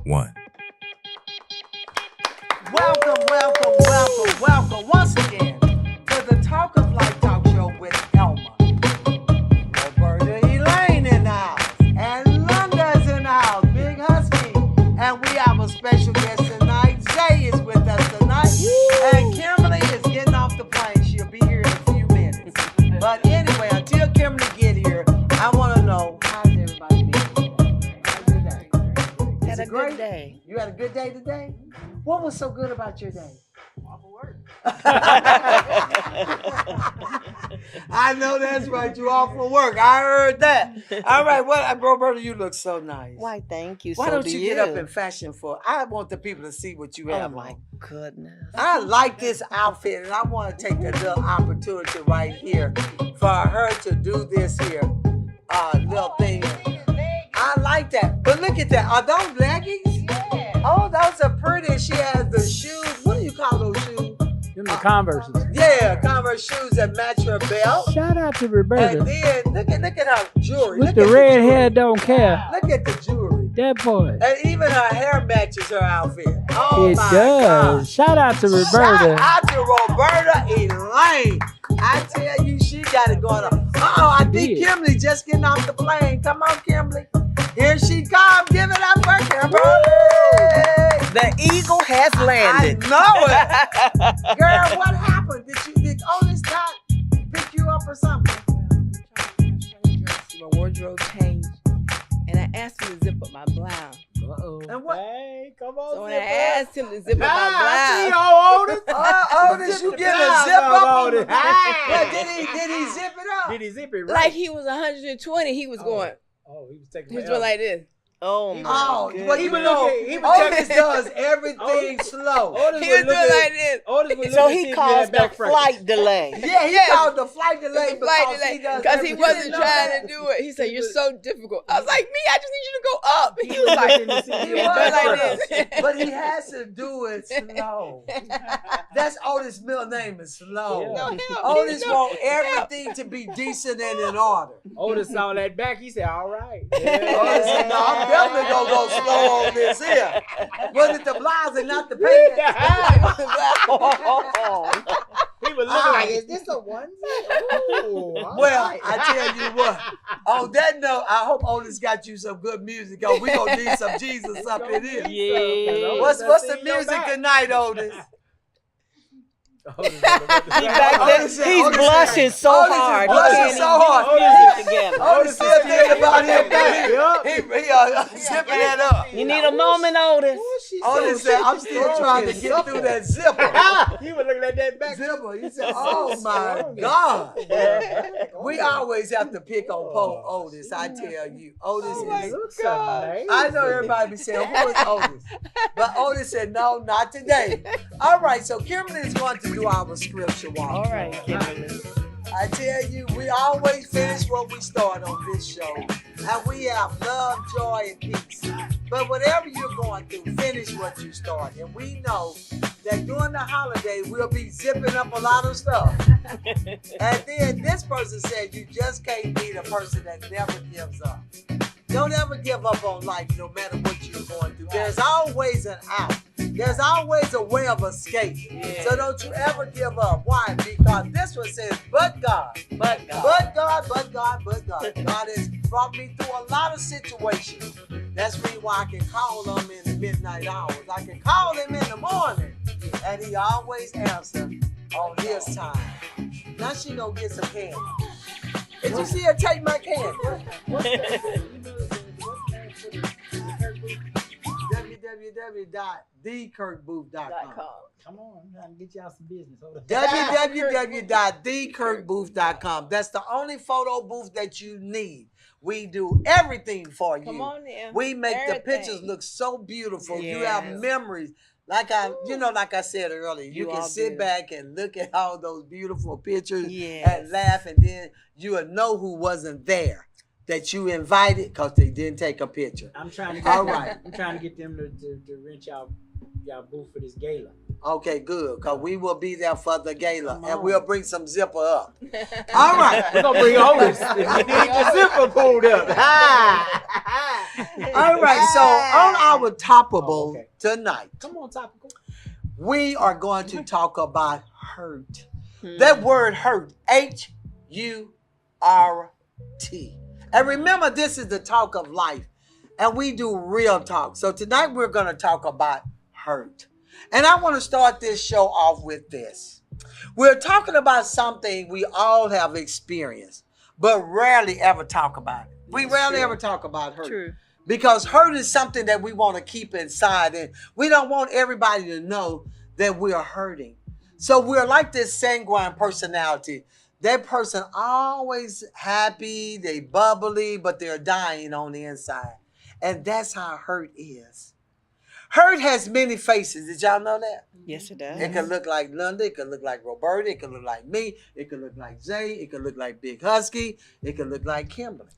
1. Welcome once again to the Talk of Life Talk Show with Elma. Roberta Elaine in the house, and Linda's in the house, Big Husky. And we have a special guest tonight. Zay is with us tonight. And Kimberley is getting off the plane. She'll be here in a few minutes. But anyway, until Kimberley get here, I want to know, how's everybody been? How's your day? Had a good day. You had a good day today? What was so good about your day? Off of work. I know that's right. You off for work. I heard that. All right. Well, Roberta, you look so nice. Why, thank you. Why so don't do you get up in fashion for? I want the people to see what you have. Oh my on. goodness. I like this outfit, and I want to take a little opportunity right here for her to do this here little thing. I like that. But look at that. Are those leggings? Yeah. Oh, those are pretty. She has the shoes. What do you call those shoes? Them the Converses. Yeah, Converse shoes that match her belt. Shout out to Roberta. And then look at her jewelry. With Look the at red jewelry. hair, don't care. Look at the jewelry. That boy. And even her hair matches her outfit. Oh It my does. God. Shout out to Roberta. Shout out to Roberta Elaine. I tell you, she got it going on. I think Yeah. Kimberley just getting off the plane. Come on, Kimberley. Here she comes. Give it up for Kimberley. The eagle has landed. I know it. Girl, what happened? Did Otis not pick you up or something? My wardrobe changed, and I asked him to zip up my blouse. Uh-oh. And what? Hey, come on. So when I asked him to zip up my see blouse, y'all, Otis. Otis, you the get a blouse zip up, up on Otis. the Hey. Well, did he zip it up? Did he zip it right? like he was 120, he was going. Oh, he was taking He was forever. going like this. Oh my Oh, goodness. well, even though Otis does everything slow. Otis He was would doing look like at- this. Otis would So look at see he if you caused had the back front. flight delay. Yeah, he Yes. called the flight delay The flight because delay, he does because he everything. wasn't trying to do it. He said, "You're so difficult." I was like, "Me, I just need you to go up." He was like, looking to see if He you had was back like front. this. But he has to do it slow. That's Otis' middle name is slow. Yeah. No, hell, Otis no, want hell. everything to be decent and in order. Otis saw that back. He said, "All right." Otis said, "No, I'm definitely gonna go slow on this here. Was it the blouse and not the pants?" He was looking like, "Is this a onesie?" Ooh, all Well, right. I tell you what. On that note, I hope Otis got you some good music. Oh, we gonna need some Jesus up in here. Yeah. What's the music tonight, Otis? Otis He back there, Otis said- he's Otis blushing said- so Otis is hard. blushing He can't so even hard. get his music together. Otis still thinking about him. Yup. He zipping that up. You need a moment, Otis. Otis said, "I'm still trying to get through that zipper." He was looking at that back. Zipper. He said, "Oh my God." We always have to pick on Pope Otis. I tell you, Otis is. Looks amazing. I know everybody be saying, "Who is Otis?" But Otis said, "No, not today." All right, so Kimberley is going to do our scripture walk. All right, Kimberley. I tell you, we always finish what we start on this show. And we have love, joy, and peace. But whatever you're going through, finish what you start. And we know that during the holiday, we'll be zipping up a lot of stuff. And then this person said, you just can't be the person that never gives up. Don't ever give up on life, no matter what you're going through. There's always an out. There's always a way of escape. Yeah. So don't you ever give up. Why? Because this one says, but God. But God. But God, but God, but God. God has brought me through a lot of situations. That's the reason why I can call him in the midnight hours. I can call him in the morning. And he always answers on his time. Now she gonna get some candy. Did you see her take my candy? www.thekirkbooth.com. Come on, I'm trying to get y'all some business. Hold on. www.thekirkbooth.com. That's the only photo booth that you need. We do everything for you. Come on now. We make the Everything. pictures look so beautiful. You Yes. have memories. Like I said earlier, you You can all sit do. back and look at all those beautiful pictures Yes. and laugh, and then you will know who wasn't there that you invited because they didn't take a picture. I'm trying to get All them, right. I'm trying to get them to rent y'all booth for this gala. Okay, good, because we will be there for the gala, Come and on. we'll bring some zipper up. All right. We're gonna bring Otis. If you need the zipper pulled up. All right, so on our topical tonight, Come on, topical. we are going to talk about hurt. That word hurt, H-U-R-T. And remember, this is the talk of life, and we do real talk. So tonight we're going to talk about hurt. And I want to start this show off with this. We're talking about something we all have experienced, but rarely ever talk about it. We rarely ever talk about hurt. True. Because hurt is something that we want to keep inside, and we don't want everybody to know that we are hurting. So we're like this sanguine personality. That person always happy, they bubbly, but they're dying on the inside. And that's how hurt is. Hurt has many faces. Did y'all know that? Yes, it does. It could look like Linda. It could look like Roberta. It could look like me. It could look like Zay. It could look like Big Husky. It could look like Kimberley.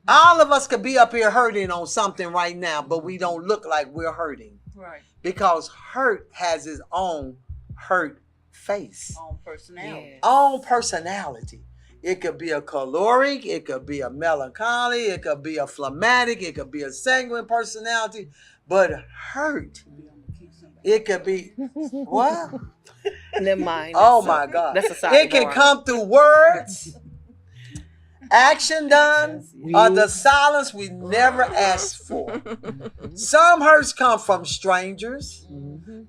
All of us could be up here hurting on something right now, but we don't look like we're hurting. Right. Because hurt has its own hurt face. Own personality. Yes. Own personality. It could be a caloric, it could be a melancholy, it could be a phlegmatic, it could be a sanguine personality, but hurt, it could be, what? Never mind. Oh That's my God. That's a side It can come through words, action done, or the silence we never asked for. Some hurts come from strangers,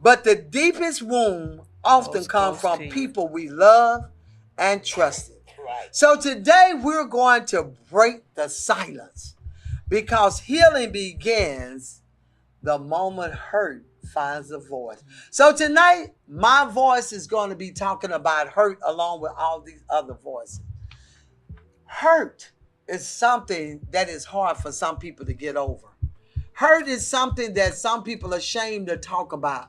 but the deepest wound often comes from people we love and trusted. So today we're going to break the silence, because healing begins the moment hurt finds a voice. So tonight, my voice is going to be talking about hurt along with all these other voices. Hurt is something that is hard for some people to get over. Hurt is something that some people are ashamed to talk about.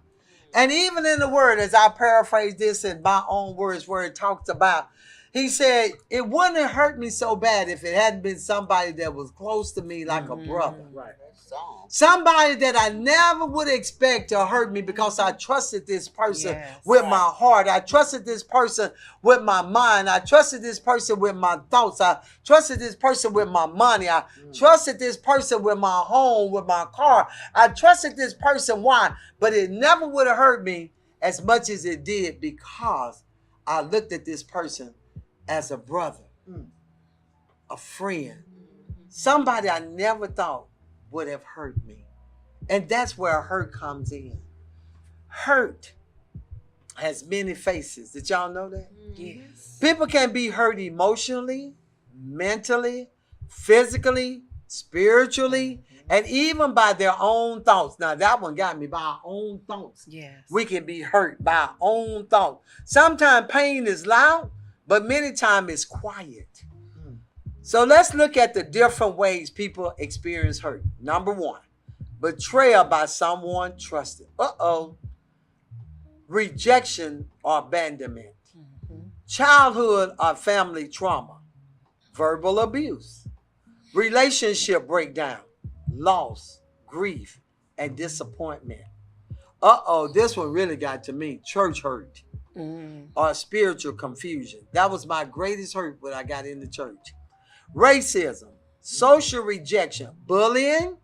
And even in the word, as I paraphrase this in my own words, where it talks about, he said, it wouldn't have hurt me so bad if it hadn't been somebody that was close to me like a brother. Right. Somebody that I never would expect to hurt me, because I trusted this person with my heart. I trusted this person with my mind. I trusted this person with my thoughts. I trusted this person with my money. I trusted this person with my home, with my car. I trusted this person. Why? But it never would have hurt me as much as it did, because I looked at this person as a brother, a friend, somebody I never thought would have hurt me. And that's where hurt comes in. Hurt has many faces. Did y'all know that? Yes. People can be hurt emotionally, mentally, physically, spiritually, and even by their own thoughts. Now that one got me, by our own thoughts. Yes. We can be hurt by our own thoughts. Sometimes pain is loud, but many times it's quiet. So let's look at the different ways people experience hurt. Number one, betrayal by someone trusted. Rejection or abandonment. Childhood or family trauma. Verbal abuse. Relationship breakdown. Loss, grief, and disappointment. This one really got to me. Church hurt. Or spiritual confusion. That was my greatest hurt when I got into church. Racism, social rejection, bullying,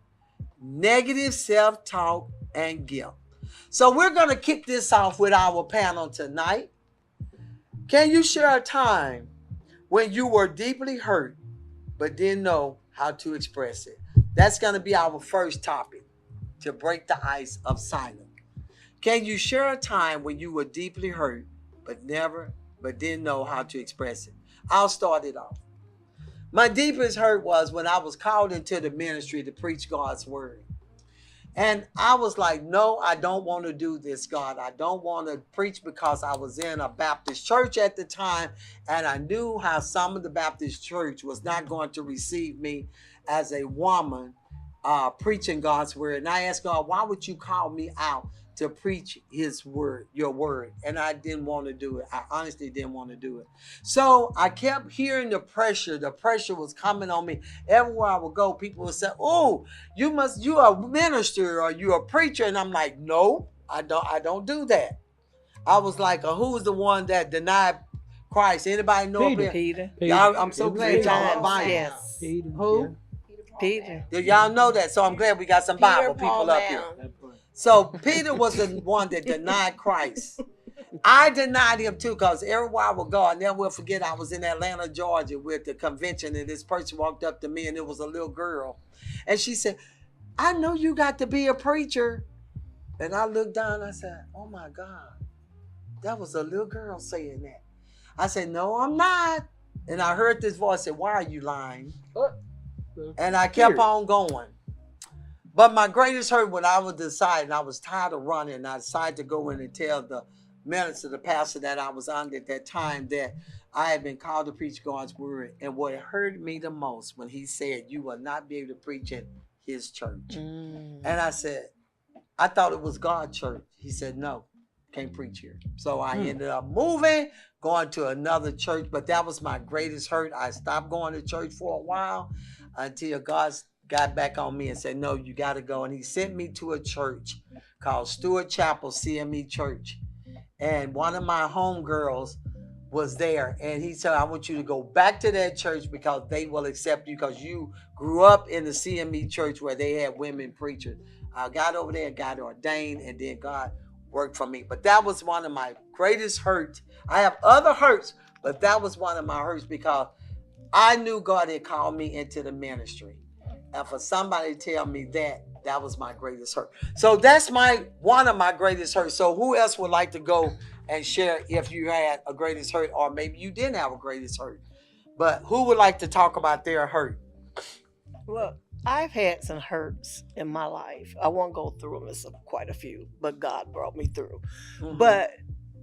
negative self-talk, and guilt. So we're going to kick this off with our panel tonight. Can you share a time when you were deeply hurt but didn't know how to express it? That's going to be our first topic, to break the ice of silence. Can you share a time when you were deeply hurt but didn't know how to express it? I'll start it off. My deepest hurt was when I was called into the ministry to preach God's word. And I was like, no, I don't want to do this, God. I don't want to preach, because I was in a Baptist church at the time, and I knew how some of the Baptist church was not going to receive me as a woman preaching God's word. And I asked God, why would you call me out to preach his word, your word? And I didn't want to do it. I honestly didn't want to do it. So I kept hearing the pressure. The pressure was coming on me. Everywhere I would go, people would say, oh, you are a minister or you're a preacher. And I'm like, no, I don't do that. I was like, who's the one that denied Christ? Anybody know Peter. Y'all, I'm so glad y'all are buying. Yes. Peter. Who? Peter. Do y'all know that? So I'm glad we got some Bible Peter, Paul, people up here. Lamb. So Peter was the one that denied Christ. I denied him too, because everywhere I would go, I never will forget, I was in Atlanta, Georgia with the convention, and this person walked up to me, and it was a little girl. And she said, I know you got to be a preacher. And I looked down, and I said, oh my God, that was a little girl saying that. I said, no, I'm not. And I heard this voice say, why are you lying? And I kept on going. But my greatest hurt when I was deciding, I was tired of running, and I decided to go in and tell the minister, the pastor that I was under at that time, that I had been called to preach God's word. And what hurt me the most when he said, you will not be able to preach in his church. And I said, I thought it was God's church. He said, no, can't preach here. So I ended up moving, going to another church. But that was my greatest hurt. I stopped going to church for a while until God got back on me and said, no, you got to go. And he sent me to a church called Stewart Chapel CME Church. And one of my homegirls was there. And he said, I want you to go back to that church because they will accept you, because you grew up in the CME church where they had women preachers. I got over there, got ordained, and then God worked for me. But that was one of my greatest hurts. I have other hurts, but that was one of my hurts because I knew God had called me into the ministry. And for somebody to tell me that, that was my greatest hurt. So that's one of my greatest hurts. So who else would like to go and share if you had a greatest hurt, or maybe you didn't have a greatest hurt? But who would like to talk about their hurt? Look, I've had some hurts in my life. I won't go through them. It's quite a few, but God brought me through. Mm-hmm. But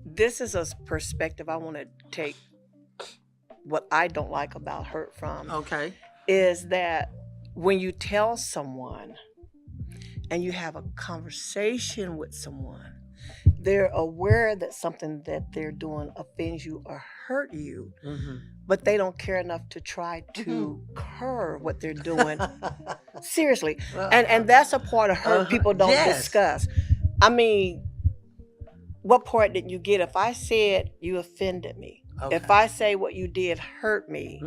this is a perspective I want to take. What I don't like about hurt from is that when you tell someone and you have a conversation with someone, they're aware that something that they're doing offends you or hurt you, but they don't care enough to try to curb what they're doing. Seriously. And that's a part of hurt people don't discuss. I mean, what part did you get? If I said you offended me, if I say what you did hurt me,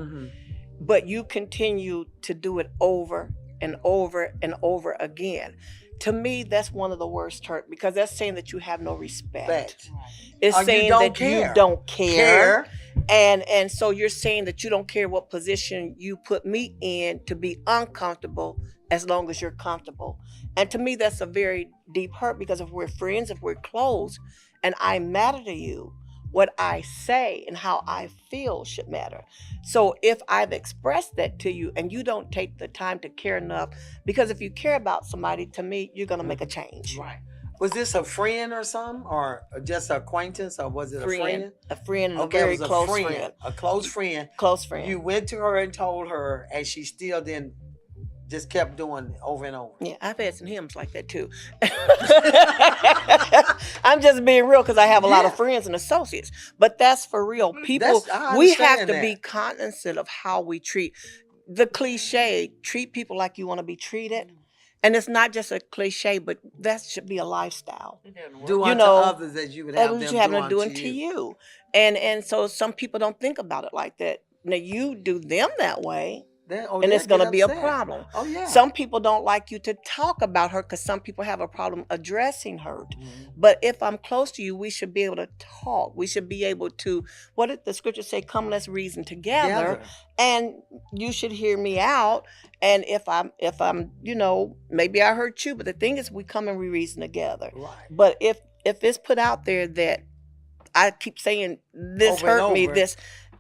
but you continue to do it over and over and over again, to me, that's one of the worst hurt, because that's saying that you have no respect. It's saying that you don't care. And so you're saying that you don't care what position you put me in to be uncomfortable as long as you're comfortable. And to me, that's a very deep hurt, because if we're friends, if we're close, and I matter to you, what I say and how I feel should matter. So if I've expressed that to you and you don't take the time to care enough, because if you care about somebody, to me, you're going to make a change. Right. Was this a friend or something, or just an acquaintance, or was it a friend? A friend, and a very close friend. A close friend. Close friend. You went to her and told her, and she still didn't, just kept doing it over and over. Yeah, I've had some hymns like that too. I'm just being real, because I have a lot of friends and associates. But that's for real. People, we have to be cognizant of how we treat. The cliche, treat people like you want to be treated. And it's not just a cliche, but that should be a lifestyle. Do unto others as you would have them do unto you. And so some people don't think about it like that. Now, you do them that way, and it's going to be a problem. Oh, yeah. Some people don't like you to talk about her, because some people have a problem addressing hurt. But if I'm close to you, we should be able to talk. We should be able to, what did the scripture say? Come, let's reason together. And you should hear me out. And if I'm, maybe I hurt you, but the thing is, we come and we reason together. Right. But if it's put out there that I keep saying this hurt me, this,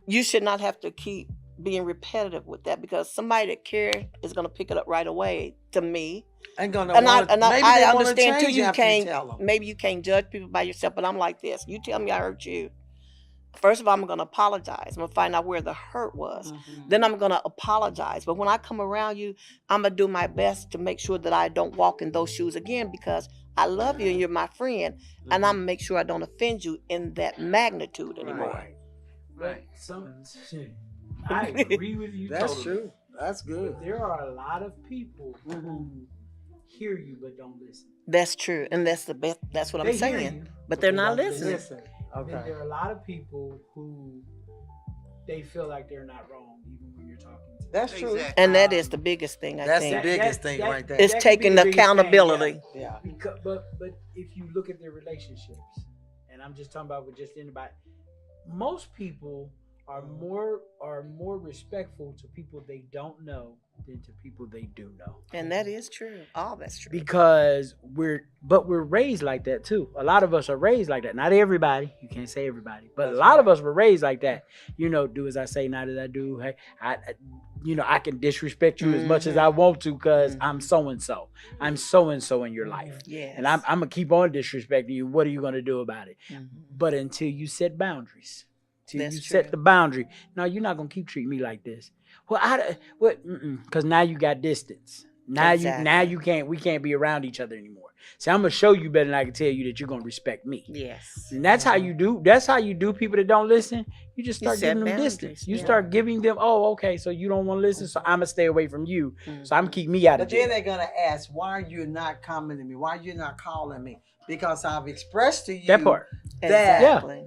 you should not have to keep being repetitive with that, because somebody that cares is going to pick it up right away. To me, I understand too. Maybe you can't judge people by yourself, but I'm like this. You tell me I hurt you. First of all, I'm going to apologize. I'm going to find out where the hurt was. Then I'm going to apologize. But when I come around you, I'm going to do my best to make sure that I don't walk in those shoes again, because I love you and you're my friend, and I'm going to make sure I don't offend you in that magnitude anymore. Right. I agree with you. That's true. That's good. But there are a lot of people who hear you but don't listen. That's true, and that's the best. That's what I'm saying. But they're not listening. Okay. And there are a lot of people who they feel like they're not wrong even when you're talking to them. That's true. Exactly. And that is the biggest thing, I That's think. the biggest thing right there. It's That could be taking the biggest thing, accountability. Yeah. Because, but if you look at their relationships, and I'm just talking about with just anybody, most people are more respectful to people they don't know than to people they do know. And that is true. All that's true. Because we're raised like that too. A lot of us are raised like that. Not everybody. You can't say everybody, but a lot of us were raised like that. You know, do as I say, not as I do. Hey, I can disrespect you as much as I want to because I'm so and so. I'm so and so in your life. Yes. And I'm gonna keep on disrespecting you. What are you gonna do about it? But until you set boundaries, That's you true. set the boundary. No, you're not gonna keep treating me like this. Well, because now you got distance. Now Exactly. we can't be around each other anymore. See, I'm gonna show you better than I can tell you that you're gonna respect me. Yes. And that's how you do. That's how you do people that don't listen. You just start set giving them boundaries, distance. You yeah. start giving them. Oh, okay. So you don't want to listen. So I'm gonna stay away from you. So I'm gonna keep me out of But then jail. they're gonna ask, why are you not coming to me? Why are you not calling me? Because I've expressed to you That part. that Exactly.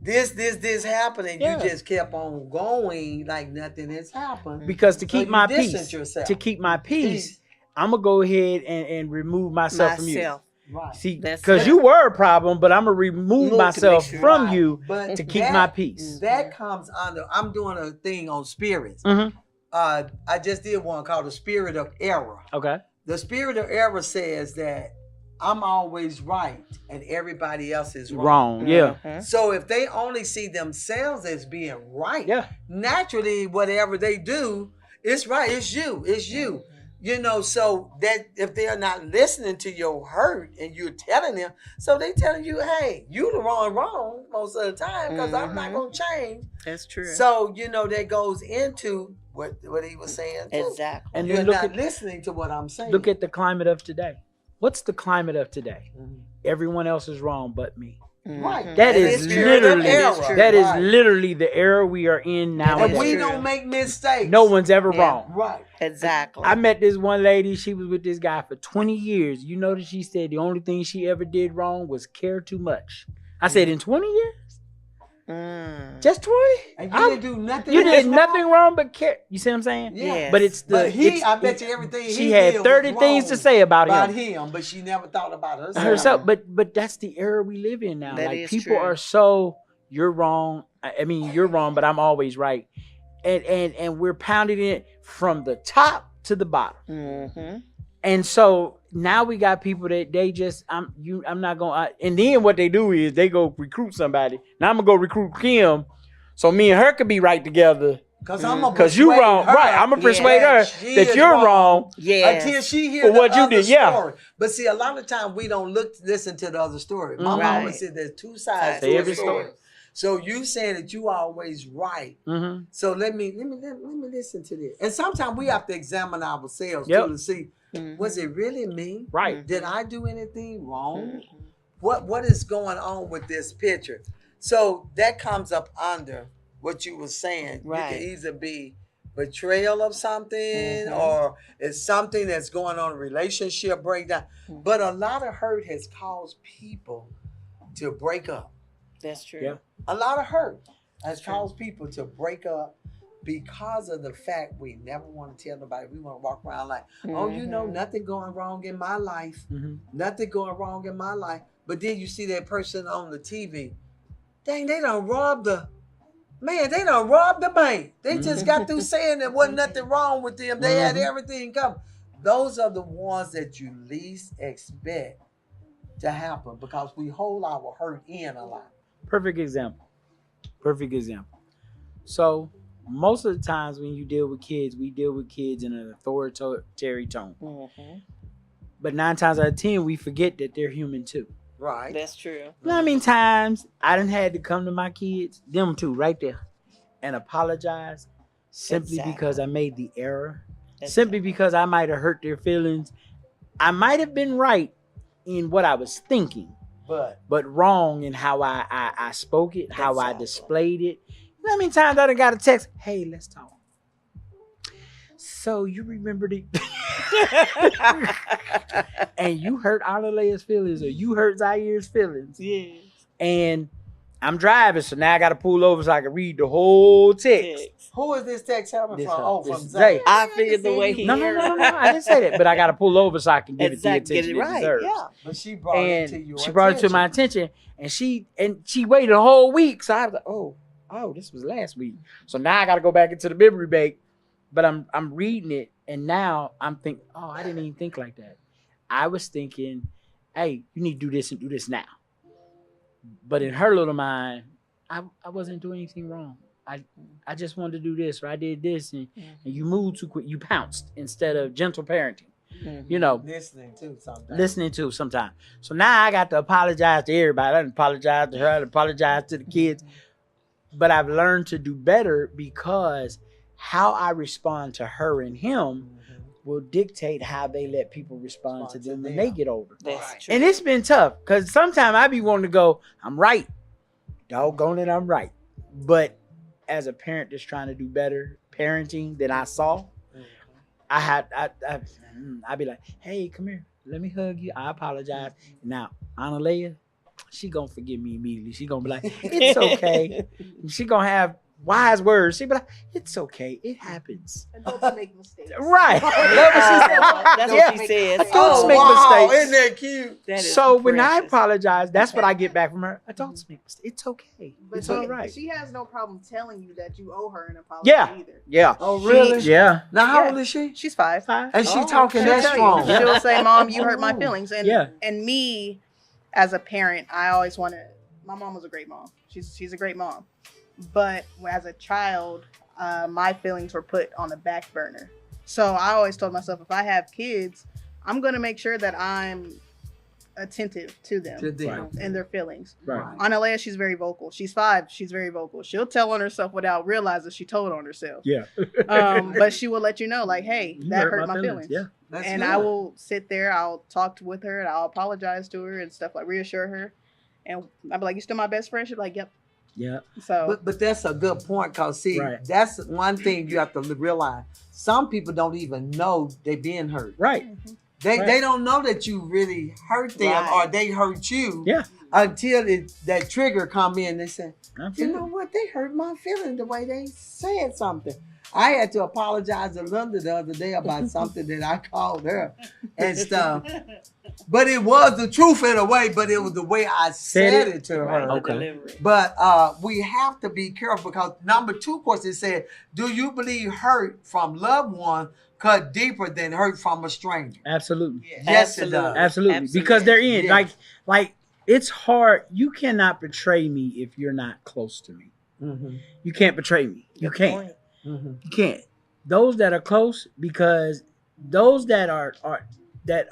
this happening. Yeah. You just kept on going like nothing has happened. Because to So keep you my distance peace, yourself. to keep my peace, I'm gonna go ahead and remove myself from you. Myself. Right. See, That's because it. you were a problem, but I'm gonna remove to myself make sure. from Right. you But to keep that- my peace. That comes under. I'm doing a thing on spirits. Mm-hmm. I just did one called the spirit of error. Okay. The spirit of error says that I'm always right and everybody else is wrong. Wrong. Yeah. Mhm. So if they only see themselves as being right, Yeah. naturally whatever they do, it's right. It's you. It's you. You know, so that if they're not listening to your hurt and you're telling them, so they telling you, hey, you the wrong most of the time because I'm not gonna change. That's true. So you know that goes into what he was saying too. Exactly. And You're then look not at listening to what I'm saying. look at the climate of today. What's the climate of today? Mhm. Everyone else is wrong but me. Right. That And is it's spirit of literally error. that is Right. literally the era we are in now. And That is we true. don't make mistakes. No one's ever Yeah. wrong. Right. Exactly. I met this one lady. She was with this guy for 20 years. You know that she said the only thing she ever did wrong was care too much. I said, in 20 years? Just 20? And you didn't do nothing. You did wrong. nothing wrong but care. You see what I'm saying? Yeah. Yes. But it's the. But it's- I bet you everything she he had did 30 was things to wrong say about about him. him, but she never thought about herself. Herself. But that's the era we live in now. That Like is people true. are so, you're wrong. I mean, you're wrong, but I'm always right. And we're pounding it from the top to the bottom. Mm-hmm. And so now we got people that they just I'm not gonna and then what they do is they go recruit somebody. Now I'm gonna go recruit Kim, so me and her could be right together. Because you wrong, right? I'm gonna persuade her that you're wrong. Yeah. Until she hears For what the you other did, yeah. story. But see, a lot of times we don't listen to the other story. My mama Right. always said there's two sides Say to every every story. So you saying that you always right. Mm-hmm. So let me listen to this. And sometimes we have to examine ourselves Yep. too to see, was it really me? Right. Did I do anything wrong? What is going on with this picture? So that comes up under what you were saying. Right. You can either be betrayal of something or it's something that's going on, a relationship breakdown. But a lot of hurt has caused people to break up. That's true. Yeah. A lot of hurt has caused people to break up because of the fact we never want to tell nobody. We want to walk around like, oh, you know, nothing going wrong in my life. Nothing going wrong in my life. But then you see that person on the TV. Dang, they done robbed the bank. They just got through saying there wasn't nothing wrong with them. They had everything covered. Those are the ones that you least expect to happen because we hold our hurt in a lot. Perfect example. So most of the times when you deal with kids, we deal with kids in an authoritarian tone. But 9 times out of 10, we forget that they're human too. Right. That's true. You know how many times I done had to come to my kids, them two right there, and apologize simply Exactly. because I made the error, simply because I might have hurt their feelings. I might have been right in what I was thinking, but wrong in how I spoke it, how I displayed it. You know how many times I done got a text, hey, let's talk. So you remember the and you hurt Allaizea's feelings or you hurt Zaire's feelings. Yes. And I'm driving, so now I got to pull over so I can read the whole text. Who is this text coming This from? her. Oh, This from is Zay. Zay. I figured the way he No, I didn't say that, but I got to pull over so I can give it the Exactly. attention Get it it right. deserves. Yeah. But she brought it to your She brought it to my attention, and she waited a whole week. So I was like, oh, this was last week. So now I got to go back into the memory bank. But I'm reading it, and now I'm thinking, oh, I didn't even think like that. I was thinking, hey, you need to do this and do this now. But in her little mind, I wasn't doing anything wrong. I just wanted to do this, or I did this, and you moved too quick. You pounced instead of gentle parenting. You know, listening to sometimes. So now I got to apologize to everybody. I didn't apologize to her. I didn't apologize to the kids. But I've learned to do better because how I respond to her and him will dictate how they let people respond to them when they get older. That's true. And it's been tough because sometimes I be wanting to go, I'm right. Doggone it, I'm right. But as a parent that's trying to do better parenting than I saw, I'd be like, hey, come here. Let me hug you. I apologize. Now, Allaizea, she gonna forgive me immediately. She gonna be like, it's okay. She gonna have wise words. She be like, it's okay. It happens. Adults make mistakes. Right. That's what she said. Adults make mistakes. Isn't that cute? That is So when I precious. apologize, that's what I get back from her. Adults make mistakes. It's okay. But It's she, all right. she has no problem telling you that you owe her an apology Yeah. either. Yeah. Oh, really? Yeah. Now, how Yeah. old is she? She's 5. And she Oh, talking She'll that tell strong. you. She'll say, Mom, you hurt my feelings. And Yeah. and me as a parent, I always wanted, my mom was a great mom. She's a great mom. But as a child, my feelings were put on the back burner. So I always told myself, if I have kids, I'm going to make sure that I'm attentive to them and their feelings. Right. Allaizea, she's very vocal. She's 5. She's very vocal. She'll tell on herself without realizing she told on herself. Yeah. But she will let you know, like, hey, You that hurt my feelings. Yeah. That's And good. I will sit there, I'll talk with her, and I'll apologize to her and stuff, like reassure her. And I'll be like, you still my best friend? She'll be like, yep. Yeah. So But that's a good point, because see, Right. that's one thing you have to realize. Some people don't even know they being hurt. Right. They don't know that you really hurt them Right. or they hurt you. Yeah. Until that trigger come in. They say, you Absolutely. know what? They hurt my feelings the way they said something. I had to apologize to Linda the other day about something that I called her and stuff. But it was the truth in a way, but it was the way I said it to her. the Okay. delivery. But we have to be careful, because number 2 question said, do you believe hurt from loved one cut deeper than hurt from a stranger? Absolutely. Yes, it does. Absolutely. Because they're in. Like it's hard. You cannot betray me if you're not close to me. Mm-hmm. You can't betray me. You Good can't. point. Mm-hmm. You can't. Those that are close, because those that are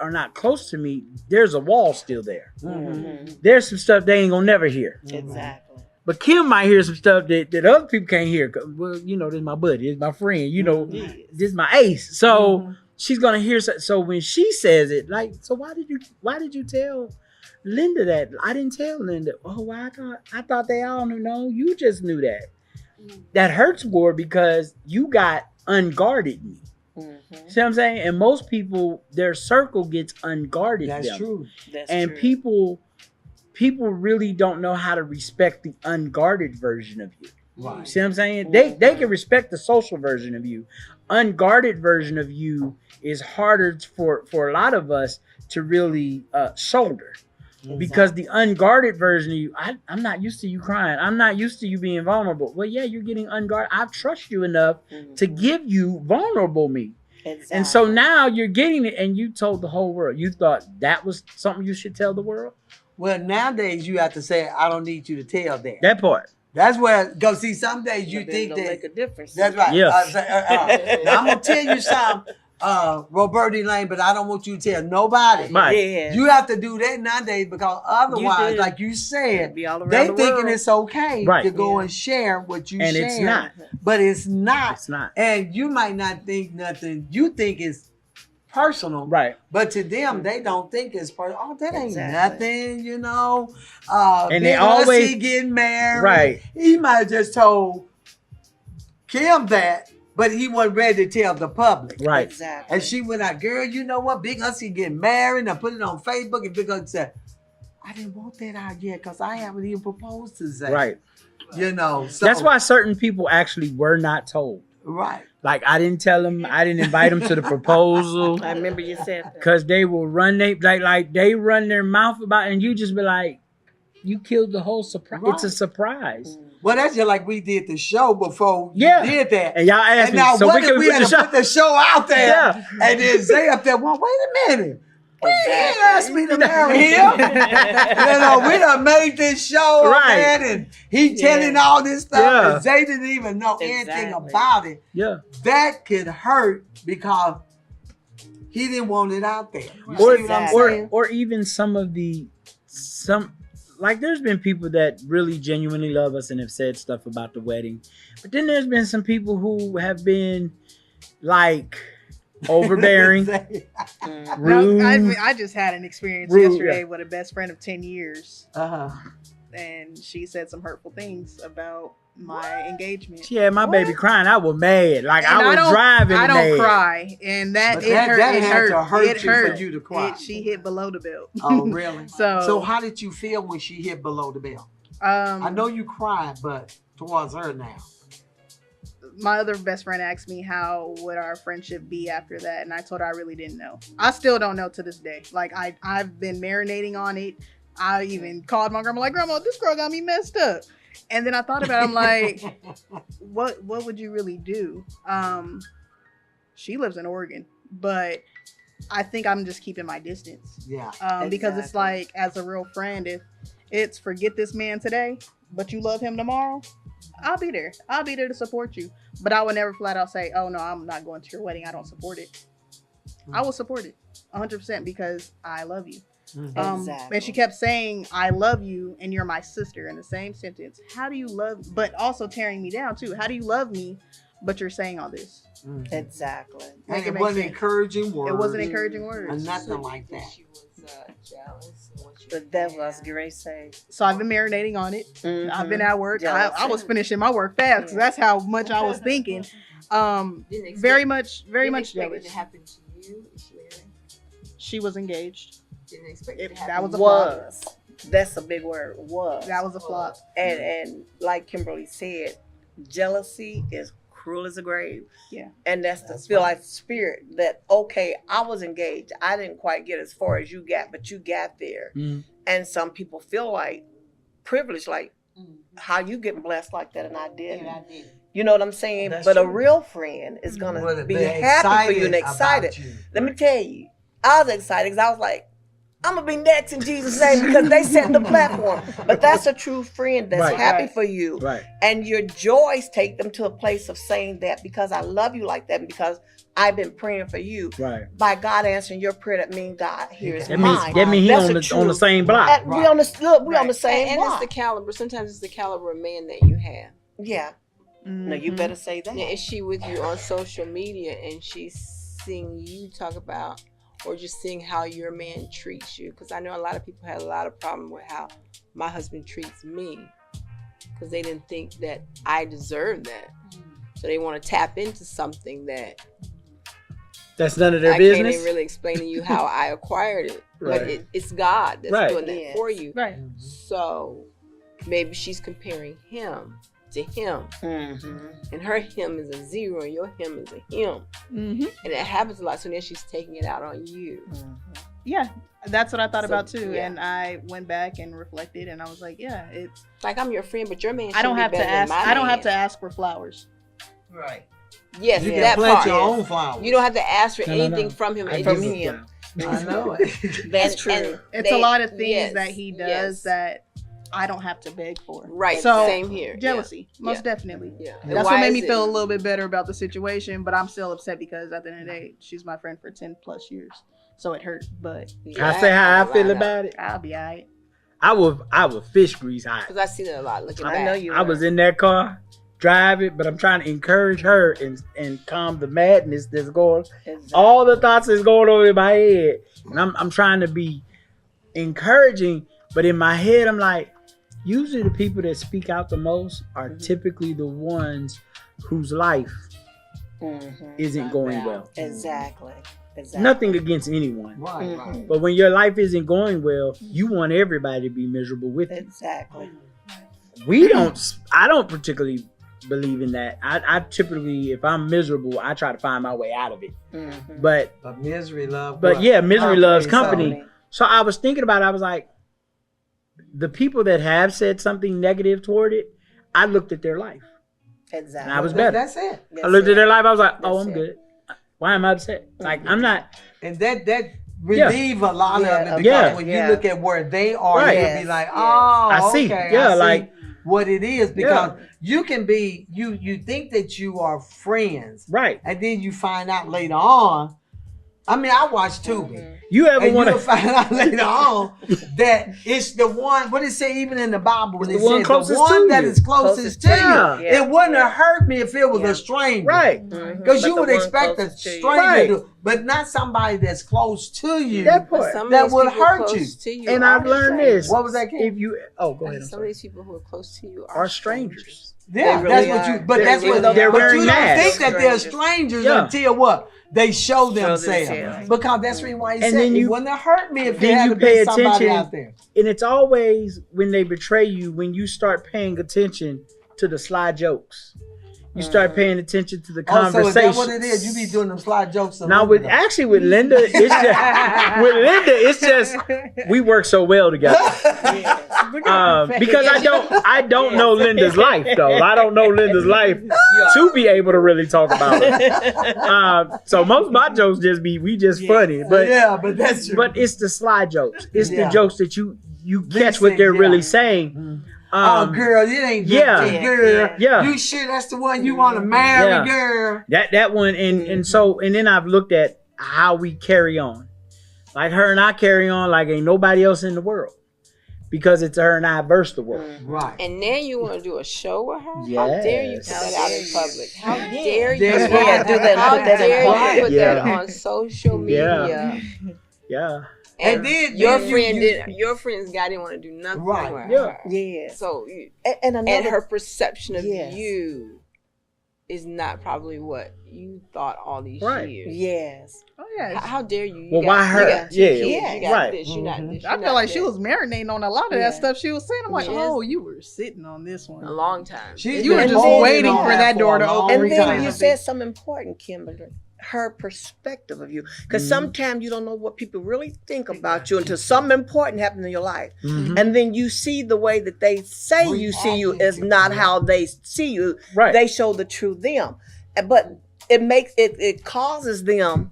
not close to me, there's a wall still there. Mhm. There's some stuff they ain't gonna never hear. Exactly. But Kim might hear some stuff that other people can't hear. Well, you know, this is my buddy, this is my friend, you know, Yes. this is my ace. So she's gonna hear. So when she says it, like, so why did you tell Linda that? I didn't tell Linda. Oh, I thought they all knew. No, you just knew that. That hurts more because you got unguarded me. Mhm. See what I'm saying? And most people, their circle gets unguarded. That's them. true. That's And true. people really don't know how to respect the unguarded version of you. Right. See what I'm saying? They can respect the social version of you. Unguarded version of you is harder for a lot of us to really shoulder. Because the unguarded version of you, I'm not used to you crying. I'm not used to you being vulnerable. Well, yeah, you're getting unguarded. I trust you enough to give you vulnerable me. Exactly. And so now you're getting it, and you told the whole world. You thought that was something you should tell the world? Well, nowadays you have to say, I don't need you to tell that. That part. That's where, go see, some days you But then think don't that. make a difference. That's right. Yeah. Now, I'm going to tell you something, Roberta Lane, but I don't want you to tell nobody. Right. Yeah. You have to do that nowadays, because otherwise, do. like you said, Be all around they the thinking world. it's okay Right. to go Yeah. and share what you And share. it's not. But it's not. It's not. And you might not think nothing. You think it's personal. Right. But to them, they don't think it's personal. Oh, that ain't Exactly. nothing, you know. And they Big always- Husky getting married. Right. He might have just told Kim that, but he wasn't ready to tell the public. Right. Exactly. And she went out, girl, you know what? Big Husky getting married. And I put it on Facebook, and Big Husky said, I didn't want that out yet because I haven't even proposed to Zay. Right. You know, so That's why certain people actually were not told. right. Like I didn't tell them, I didn't invite them to the proposal. I remember you said that. Cause they will run they run their mouth about it, and you just be like, you killed the whole surprise. Right. It's a surprise. Well, that's just like we did the show before Yeah. you did that. And y'all asked And me, now so what we if can we put had the to show. put the show out there Yeah. and then Zay up there, well, wait a minute. He ain't asked me to marry him. You know, we done made this show, Right. man, and he telling all this stuff, Yeah. and Zay didn't even know anything Exactly. about it. Yeah. That could hurt because he didn't want it out there. You Or, see what I'm Exactly. saying? or even like there's been people that really genuinely love us and have said stuff about the wedding. But then there's been some people who have been like overbearing, Mm. rude. I just had an experience Rude, yesterday yeah. with a best friend of 10 years, Uh-huh. and she said some hurtful things about my engagement. She had my baby crying. I was mad. Like And I was driving I don't mad. cry, and that But it that hurt. had It to hurt. hurt It you hurt. for you to cry. She hit below the belt. Oh, really? So So how did you feel when she hit below the belt? I know you cried, but towards her now. my other best friend asked me how would our friendship be after that, and I told her I really didn't know. I still don't know to this day. Like I've been marinating on it. I even called my grandma, like, Grandma, this girl got me messed up. And then I thought about it, I'm like, what would you really do? She lives in Oregon, but I think I'm just keeping my distance. Yeah. Because it's Exactly. like, as a real friend, if it's forget this man today, but you love him tomorrow, I'll be there. I'll be there to support you. But I would never flat out say, oh no, I'm not going to your wedding. I don't support it. I will support it 100% because I love you. Exactly. And she kept saying, I love you and you're my sister in the same sentence. How do you love, but also tearing me down too. How do you love me, but you're saying all this? Exactly. And Make it it make wasn't sense. encouraging words. It wasn't encouraging or words. nothing like that. She was jealous. Of what you The devil, I was getting say. So I've been marinating on it. Mm-hmm. I've been at work. I Jealousy. was finishing my work fast because that's how much I was thinking. Didn't expect- Very much didn't expect jealous. it to happen to you. Is she married? She was engaged. Didn't expect it to That happen. was a flop. Was. That's a big word. Was. That was a flop. And like Kimberly said, jealousy is cruel as a grave. Yeah. And that's That's feel right. like spirit that, okay, I was engaged. I didn't quite get as far as you got, but you got there. Mhm. And some people feel like privileged, like Mhm. how you getting blessed like that and I didn't. Yeah, I did. You know what I'm saying? That's but a true. real friend is gonna Would be be happy for you and about excited. you. Let me tell you, I was excited because I was like, I'm gonna be next in Jesus' name because they set the platform. But that's a true friend that's Right. happy Right. for you. Right. And your joys take them to a place of saying that because I love you like that and because I've been praying for you. Right. By God answering your prayer, that means God hears That means mine. that means he That's on the the truth. same block. We on the look, we on the Right. same And it's block. the caliber. Sometimes it's the caliber of man that you have. Yeah. No, you Mhm. better say that. Now, is she with you on social media and she's seeing you talk about, or just seeing how your man treats you? Because I know a lot of people had a lot of problem with how my husband treats me, because they didn't think that I deserved that. So they want to tap into something that That's none of their I can't business. even really explain to you how I acquired it. Right. But it's God that's Right. doing that Yes. for you. Right. So maybe she's comparing him to him, Mm-hmm. and her him is a zero and your him is a him. Mm-hmm. And it happens a lot. So then she's taking it out on you. Yeah, that's what I thought So, about too. yeah. And I went back and reflected, and I was like, yeah, it's. Like, I'm your friend, but your man. I don't shouldn't be have to better than ask. my I don't have to man. ask for flowers. Right. Yes, You can that plant part. your yes. own flowers. You don't have to ask for No, no, anything no. from him. I and give from just- a him. flower. I know it. That's and- true. and It's they- a lot of things yes, that he does yes. that I don't have to beg for. Right. So, same here. Jealousy, most Yeah. definitely. Yeah. Yeah. That's Why what made is me it- feel a little bit better about the situation, but I'm still upset because at the end of the day, she's my friend for 10 plus years. So it hurt, but Yeah, I say how I feel know. about it. I'll be alright. I would fish grease hot. Because I see that a lot. Looking I back. know you. I was in that car, drive it, but I'm trying to encourage her and calm the madness that's going. All the thoughts that's going over in my head, and I'm trying to be encouraging, but in my head I'm like, usually the people that speak out the most are typically the ones whose life Mm-hmm. isn't going well. Exactly. Exactly. Nothing against anyone. Right, right. But when your life isn't going well, you want everybody to be miserable with you. Exactly. I don't particularly believe in that. I typically, if I'm miserable, I try to find my way out of it. Mm-hmm. But misery loves. misery loves company. So- So I was thinking about it. I was like, the people that have said something negative toward it, I looked at their life. Exactly. And I was better. That's it. I looked at their life. I was like, oh, That's I'm it. good. Why am I upset? Like, I'm not. And that relieve a lot of it because Yeah. when you look at where they are, Right. you'll be like, oh, I see. okay, Yeah, I see like- what it is because you can be you think that you are friends, Right. and then you find out later on. I mean, I watched Tubi. You ever And want you'll to. find out later on that it's the one. What it say even in the Bible when it the one says closest the one to that you. is closest to Yeah. you. It wouldn't have hurt me if it was Yeah. a stranger, Right. Because But you the would one expect a closest to you. stranger, Right. to, but not somebody that's close to you. That But part. some of That these would people hurt close you. to you And are I've learned strangers. this. What was that, Kim? If you. Oh, go ahead. I'm Some of sorry. these people who are close to you Are strangers. Yeah, They that's really what you. are. But They're that's what. really They're but wearing you don't masks. think that they're Strangers. strangers Yeah. until what they show Show themselves. themselves. Because that's the reason why he And said then it you- wouldn't have hurt me if then there had you to pay be somebody attention. out there. And it's always when they betray you, when you start paying attention to the sly jokes. You start paying attention to the Oh, so is conversation. that what it is? You be doing them slide jokes. Now with Linda, it's just we work so well together. Because I don't know Linda's life though. I don't know Linda's life to be able to really talk about it. So most of my jokes we just funny, but yeah, but that's true. but it's the sly jokes. It's Yeah. the jokes that you catch what they're really saying. oh, girl, it ain't good yeah. to girl. Yeah. You sure that's the one you want to marry, Yeah. girl? That one and then I've looked at how we carry on. Like her and I carry on like ain't nobody else in the world. Because it's her and I versus the world. Right. And then you want to do a show with her? How Yes. dare you put that out in public? How dare you? There's put one. Do that and How put that in dare you public. put Yeah. that on social media? Yeah. And then your you- friend you- didn't. Your friend's guy didn't want to do nothing Right. with Yeah. her. Yes. So And another and her perception of Yes. you is not probably what you thought all these Right. years. Yes. Oh yeah. How dare you? Well, why her? You got 2 Yeah, kids, yeah, you got right. this. You not this. You I not feel like she that. was marinating on a lot of Yeah. that stuff she was saying. I'm like, She is. oh, you were sitting on this one. a long time. She's You were been just holding waiting on for that door to a long open. And then time. you said something important, Kimberly. Her perspective of you. Because sometimes you don't know what people really think about you until something important happens in your life. Mhm. And then you see the way that they say you see you is not how they see you. Right. They show the true them. But it causes them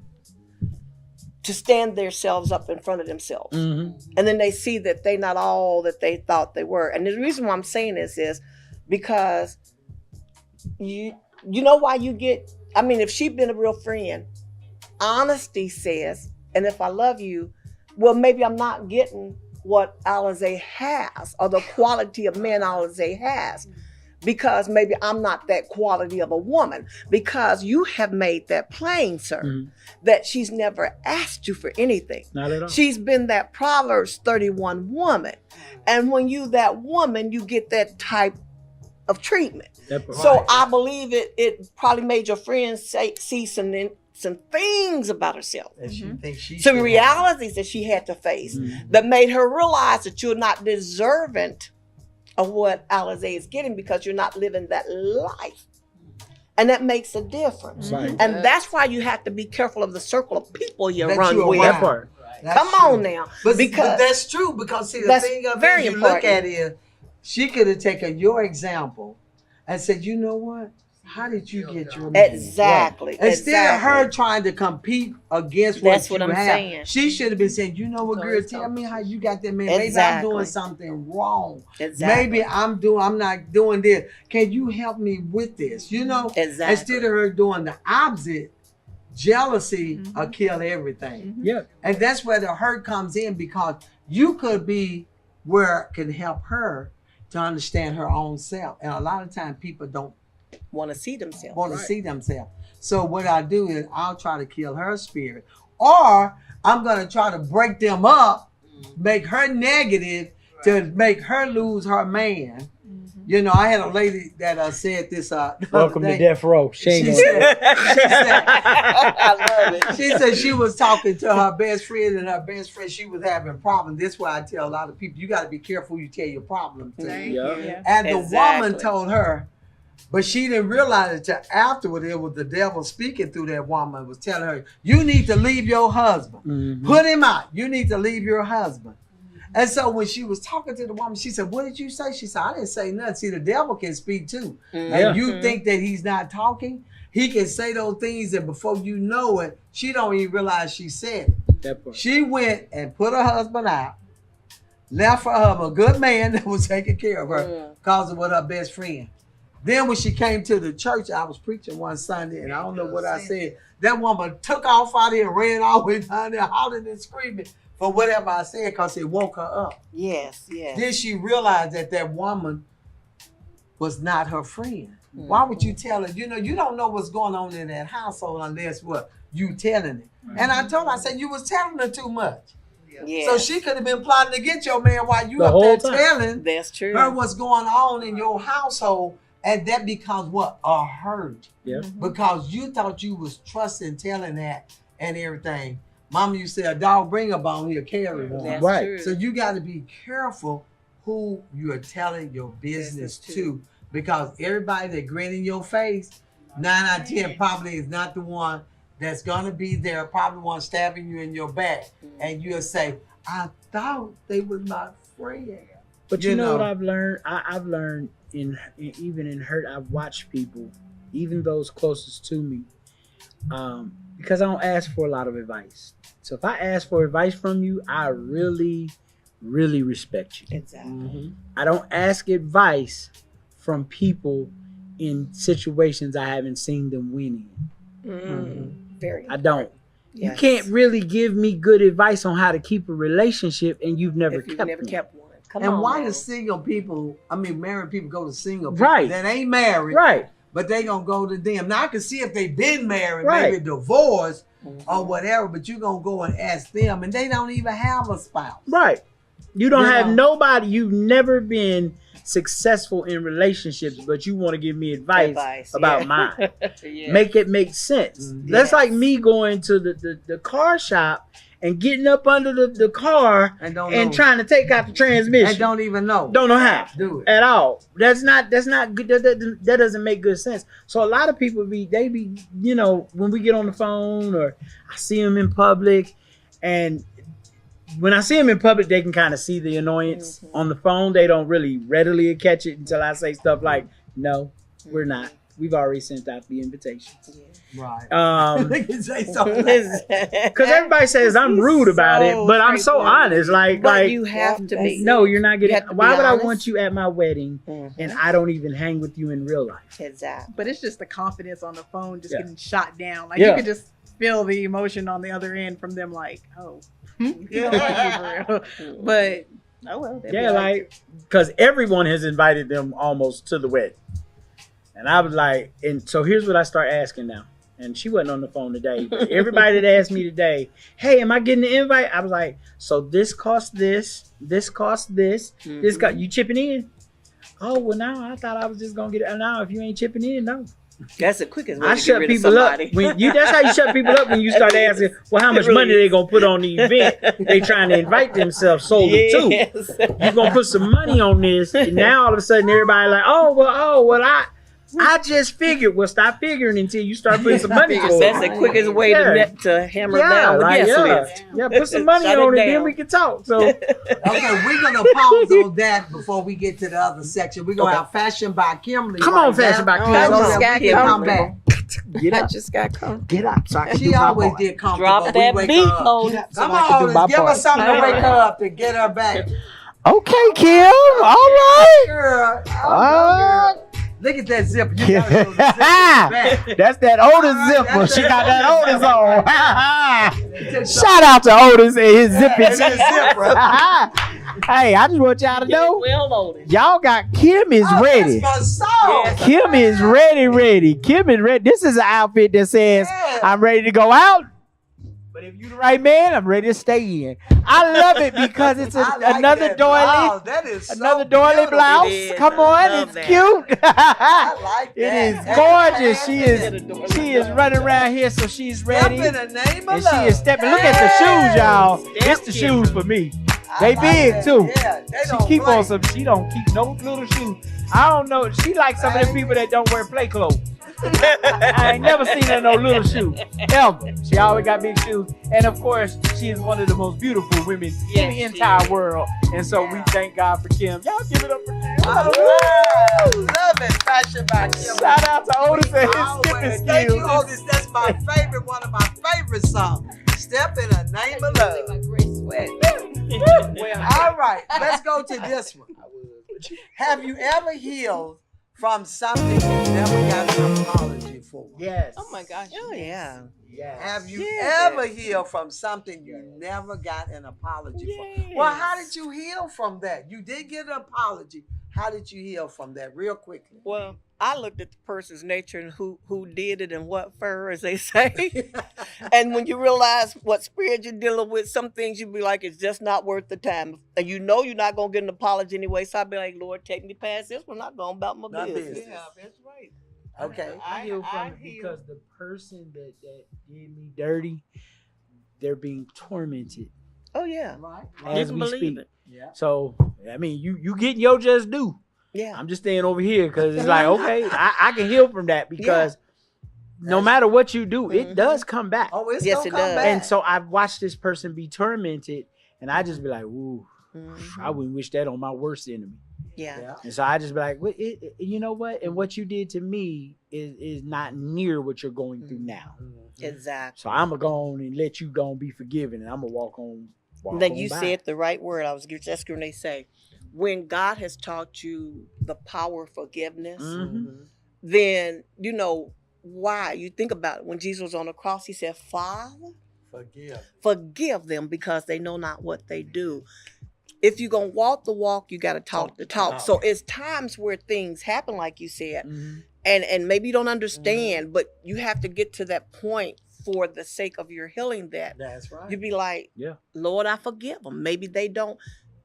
to stand themselves up in front of themselves. Mhm. And then they see that they're not all that they thought they were. And the reason why I'm saying this is because you know why you get, I mean, if she'd been a real friend, honesty says, and if I love you, well, maybe I'm not getting what Allaizea has or the quality of man Allaizea has. Because maybe I'm not that quality of a woman. Because you have made that plain, sir, that she's never asked you for anything. Not at all. She's been that Proverbs 31 woman. And when you that woman, you get that type of treatment. That part. So I believe it probably made your friends see some things about herself. And she thinks she Some should realities that she had to face that made her realize that you're not deserving of what Allaizea is getting because you're not living that life. And that makes a difference. Right. And that's why you have to be careful of the circle of people you That run you're with. around. That part. That's Come true. on now. But because that's true because see the That's thing of very it, you look important. at it, she could have taken your example and said, you know what? How did you get your man? Exactly. Right. Instead of her exactly. trying to compete against That's what what you I'm have, saying. she should have been saying, you know what, So girl, it's tell me how you got that man. Maybe I'm Exactly. doing something wrong. Exactly. Maybe I'm not doing this. Can you help me with this? You know? Exactly. Instead of her doing the opposite, jealousy will kill everything. Yeah. And that's where the hurt comes in because you could be where it can help her to understand her own self. And a lot of times people don't Want to see themselves. want to see themselves. So what I do is I'll try to kill her spirit. Or I'm going to try to break them up, make her negative to make her lose her man. You know, I had a lady that said this. Welcome to Death Row. She Shane. said, I love it. she said she was talking to her best friend, and her best friend, she was having problems. This is why I tell a lot of people, you got to be careful who you tell your problems to. Thank Yeah. you. And the Exactly. woman told her, but she didn't realize it until afterward. It was the devil speaking through that woman, was telling her, you need to leave your husband. Mhm. Put him out. You need to leave your husband. And so when she was talking to the woman, she said, what did you say? She said, I didn't say nothing. See, the devil can speak too. And you think that he's not talking, he can say those things, and before you know it, she don't even realize she said it. That part. She went and put her husband out, left her husband, a good man that was taking care of her, because of what her best friend. Then when she came to the church, I was preaching one Sunday, and I don't know what I said. That woman took off out there and ran all the way down there, hollering and screaming for whatever I said, because it woke her up. Yes. Then she realized that that woman was not her friend. Why would you tell her? You know, you don't know what's going on in that household unless what you telling it. And I told her, I said, you was telling her too much. Yes. So she could have been plotting to get your man while you The up whole there time. telling That's true. her what's going on in your household. And that becomes what? A hurt. Yeah. Because you thought you was trusting, telling that and everything. Mama, you say a dog bring a bone, he'll carry one. That's Right. true. So you got to be careful who you are telling your business to, because everybody that grin in your face, 9 out of 10 probably is not the one that's gonna be there. Probably one stabbing you in your back, and you'll say, "I thought they was my friend." But you know what I've learned? I've learned even in hurt, I've watched people, even those closest to me, because I don't ask for a lot of advice. So if I ask for advice from you, I really, really respect you. Exactly. I don't ask advice from people in situations I haven't seen them win in. Very. I don't. You Yes. can't really give me good advice on how to keep a relationship, and you've never If you've kept never one. kept one. Come And on. why now. do single people, married people go to single people Right. that ain't married, Right. but they gonna go to them. Now I can see if they been married, Right. maybe divorced Mhm. or whatever, but you gonna go and ask them, and they don't even have a spouse. Right. You don't You have know. nobody. You've never been successful in relationships, but you want to give me advice about yeah. mine. Yeah. Make it make sense. Mhm. That's Yes. like me going to the car shop and getting up under the car And don't and know. trying to take out the transmission. And don't even know. Don't know how do it. at all. That's not good. That doesn't make good sense. So a lot of people be when we get on the phone or I see them in public, and when I see them in public, they can kind of see the annoyance. Mhm. On the phone, they don't really readily catch it until I say stuff like, "No, we're not. We've already sent out the invitations." Right. They can say something. Because everybody says I'm rude about it, but I'm so honest. But you have to be. no, you're not You getting. have to be Why would I honest. want you at my wedding Mhm. and I don't even hang with you in real life? Exactly. But it's just the confidence on the phone just Yeah. getting shot down. Like Yeah. you could just feel the emotion on the other end from them like, oh, you don't like me for real. But oh well. they'd be Yeah, like because everyone has invited them almost to the wedding, and I was like, and so here's what I start asking now. And she wasn't on the phone today, but everybody that asked me today, "Hey, am I getting the invite?" I was like, "So this costs this, this costs this, this got you chipping in." Oh well, now I thought I was just gonna get it. And now if you ain't chipping in, no. That's the quickest way I to get shut rid people of up. somebody. When you, that's how you shut people up when you start asking, "Well, how much It really money they is. gonna put on the event?" They trying to invite themselves solely too. Yes. You're gonna put some money on this, and now all of a sudden everybody like, oh well, I just figured. Well, stop figuring until you start putting some money Because on that's it. the quickest way to hammer down the guest list. Yeah, put some money Shut on it it, then down. we can talk. So Okay, we're gonna pause on that before we get to the other section. We're gonna Okay. have Fashion by Kimberley. come right on, Fashion by now, Oh, I so Kimberley. just that we got can come comfortable. back. Get I up, just got come. get up. So I can do She my always part. did comfortable. Drop We that wake beat, her up. Otis. So Come I can do on, my give part. her something to wake her up to get her back. Okay, Kim. All right. Girl, Ah. girl. Look at that zipper. You gotta go to the zipper back. That's that All Otis right, zipper. that's She that got that Otis Otis on. Shout out to Otis and his zipping. His zipper. Hey, I just want y'all to know, Well loaded. y'all got Kim is Oh, ready. that's my song. Yes. Kim is ready. Kim is ready. This is an outfit that says, Yeah. I'm ready to go out But if you the right man, I'm ready to stay in. I love it because it's I like another that. doily. Oh, that is so Another doily beautiful. blouse. It is. Come I on, love it's that. cute. I like It that. is And gorgeous. pants She is running around here, so she's Step ready. in the name of And she love. is stepping. Look at the shoes, y'all. Step It's the shoes for me. I They like big that. too. Yeah, they She don't keep play. on some. She don't keep no little shoes. I don't know. She like some of the people that don't wear play clothes. I ain't never seen her in no little shoes ever. She always got big shoes, and of course, she is one of the most beautiful women in Yes, the she entire is. world. And so we thank God for Kim. Y'all give it up for Kim. All right. Love it. Fashion by Kim. Shout out to Otis and his skipping Thank you, skills. Otis. That's my favorite, one of my favorite songs. Step in the name of love. My great sweat. All right, let's go to this one. Have you ever healed from something you never got an apology for? Yes. Oh my gosh. Oh yeah. Yes. Have you Yeah. ever healed from something you never got an apology Yes. for? Well, how did you heal from that? You did get an apology. How did you heal from that? Real quickly. Well, I looked at the person's nature and who did it and what for, as they say. And when you realize what spirit you're dealing with, some things you be like, it's just not worth the time. And you know you're not gonna get an apology anyway. So I'd be like, Lord, take me past this one. I'm not going about my Not business. business. Yeah, that's right. Okay. I heal from it because the person that did me dirty, they're being tormented Oh yeah. Right. You as can we believe speak. it. Yeah. So I mean, you getting your just due. Yeah. I'm just staying over here because it's like, okay, I can heal from that because no matter what you do, it does come back. Oh, it's Yes, gonna it come does. back. And so I've watched this person be tormented, and I just be like, ooh, Mhm. I wouldn't wish that on my worst enemy. Yeah. Yeah. And so I just be like, well, you know what? And what you did to me is not near what you're going through now. Exactly. So I'm going to go on and let you go and be forgiven, and I'm going to walk on. Then you said the right word. I was just going to say, when God has taught you the power of forgiveness, Mhm. then you know why. You think about it. When Jesus was on the cross, he said, Father, forgive them because they know not what they do. If you're going to walk the walk, you got to talk the talk. So it's times where things happen, like you said, Mhm. and maybe you don't understand, but you have to get to that point for the sake of your healing that That's right. you be like, Yeah. Lord, I forgive them. Maybe they don't,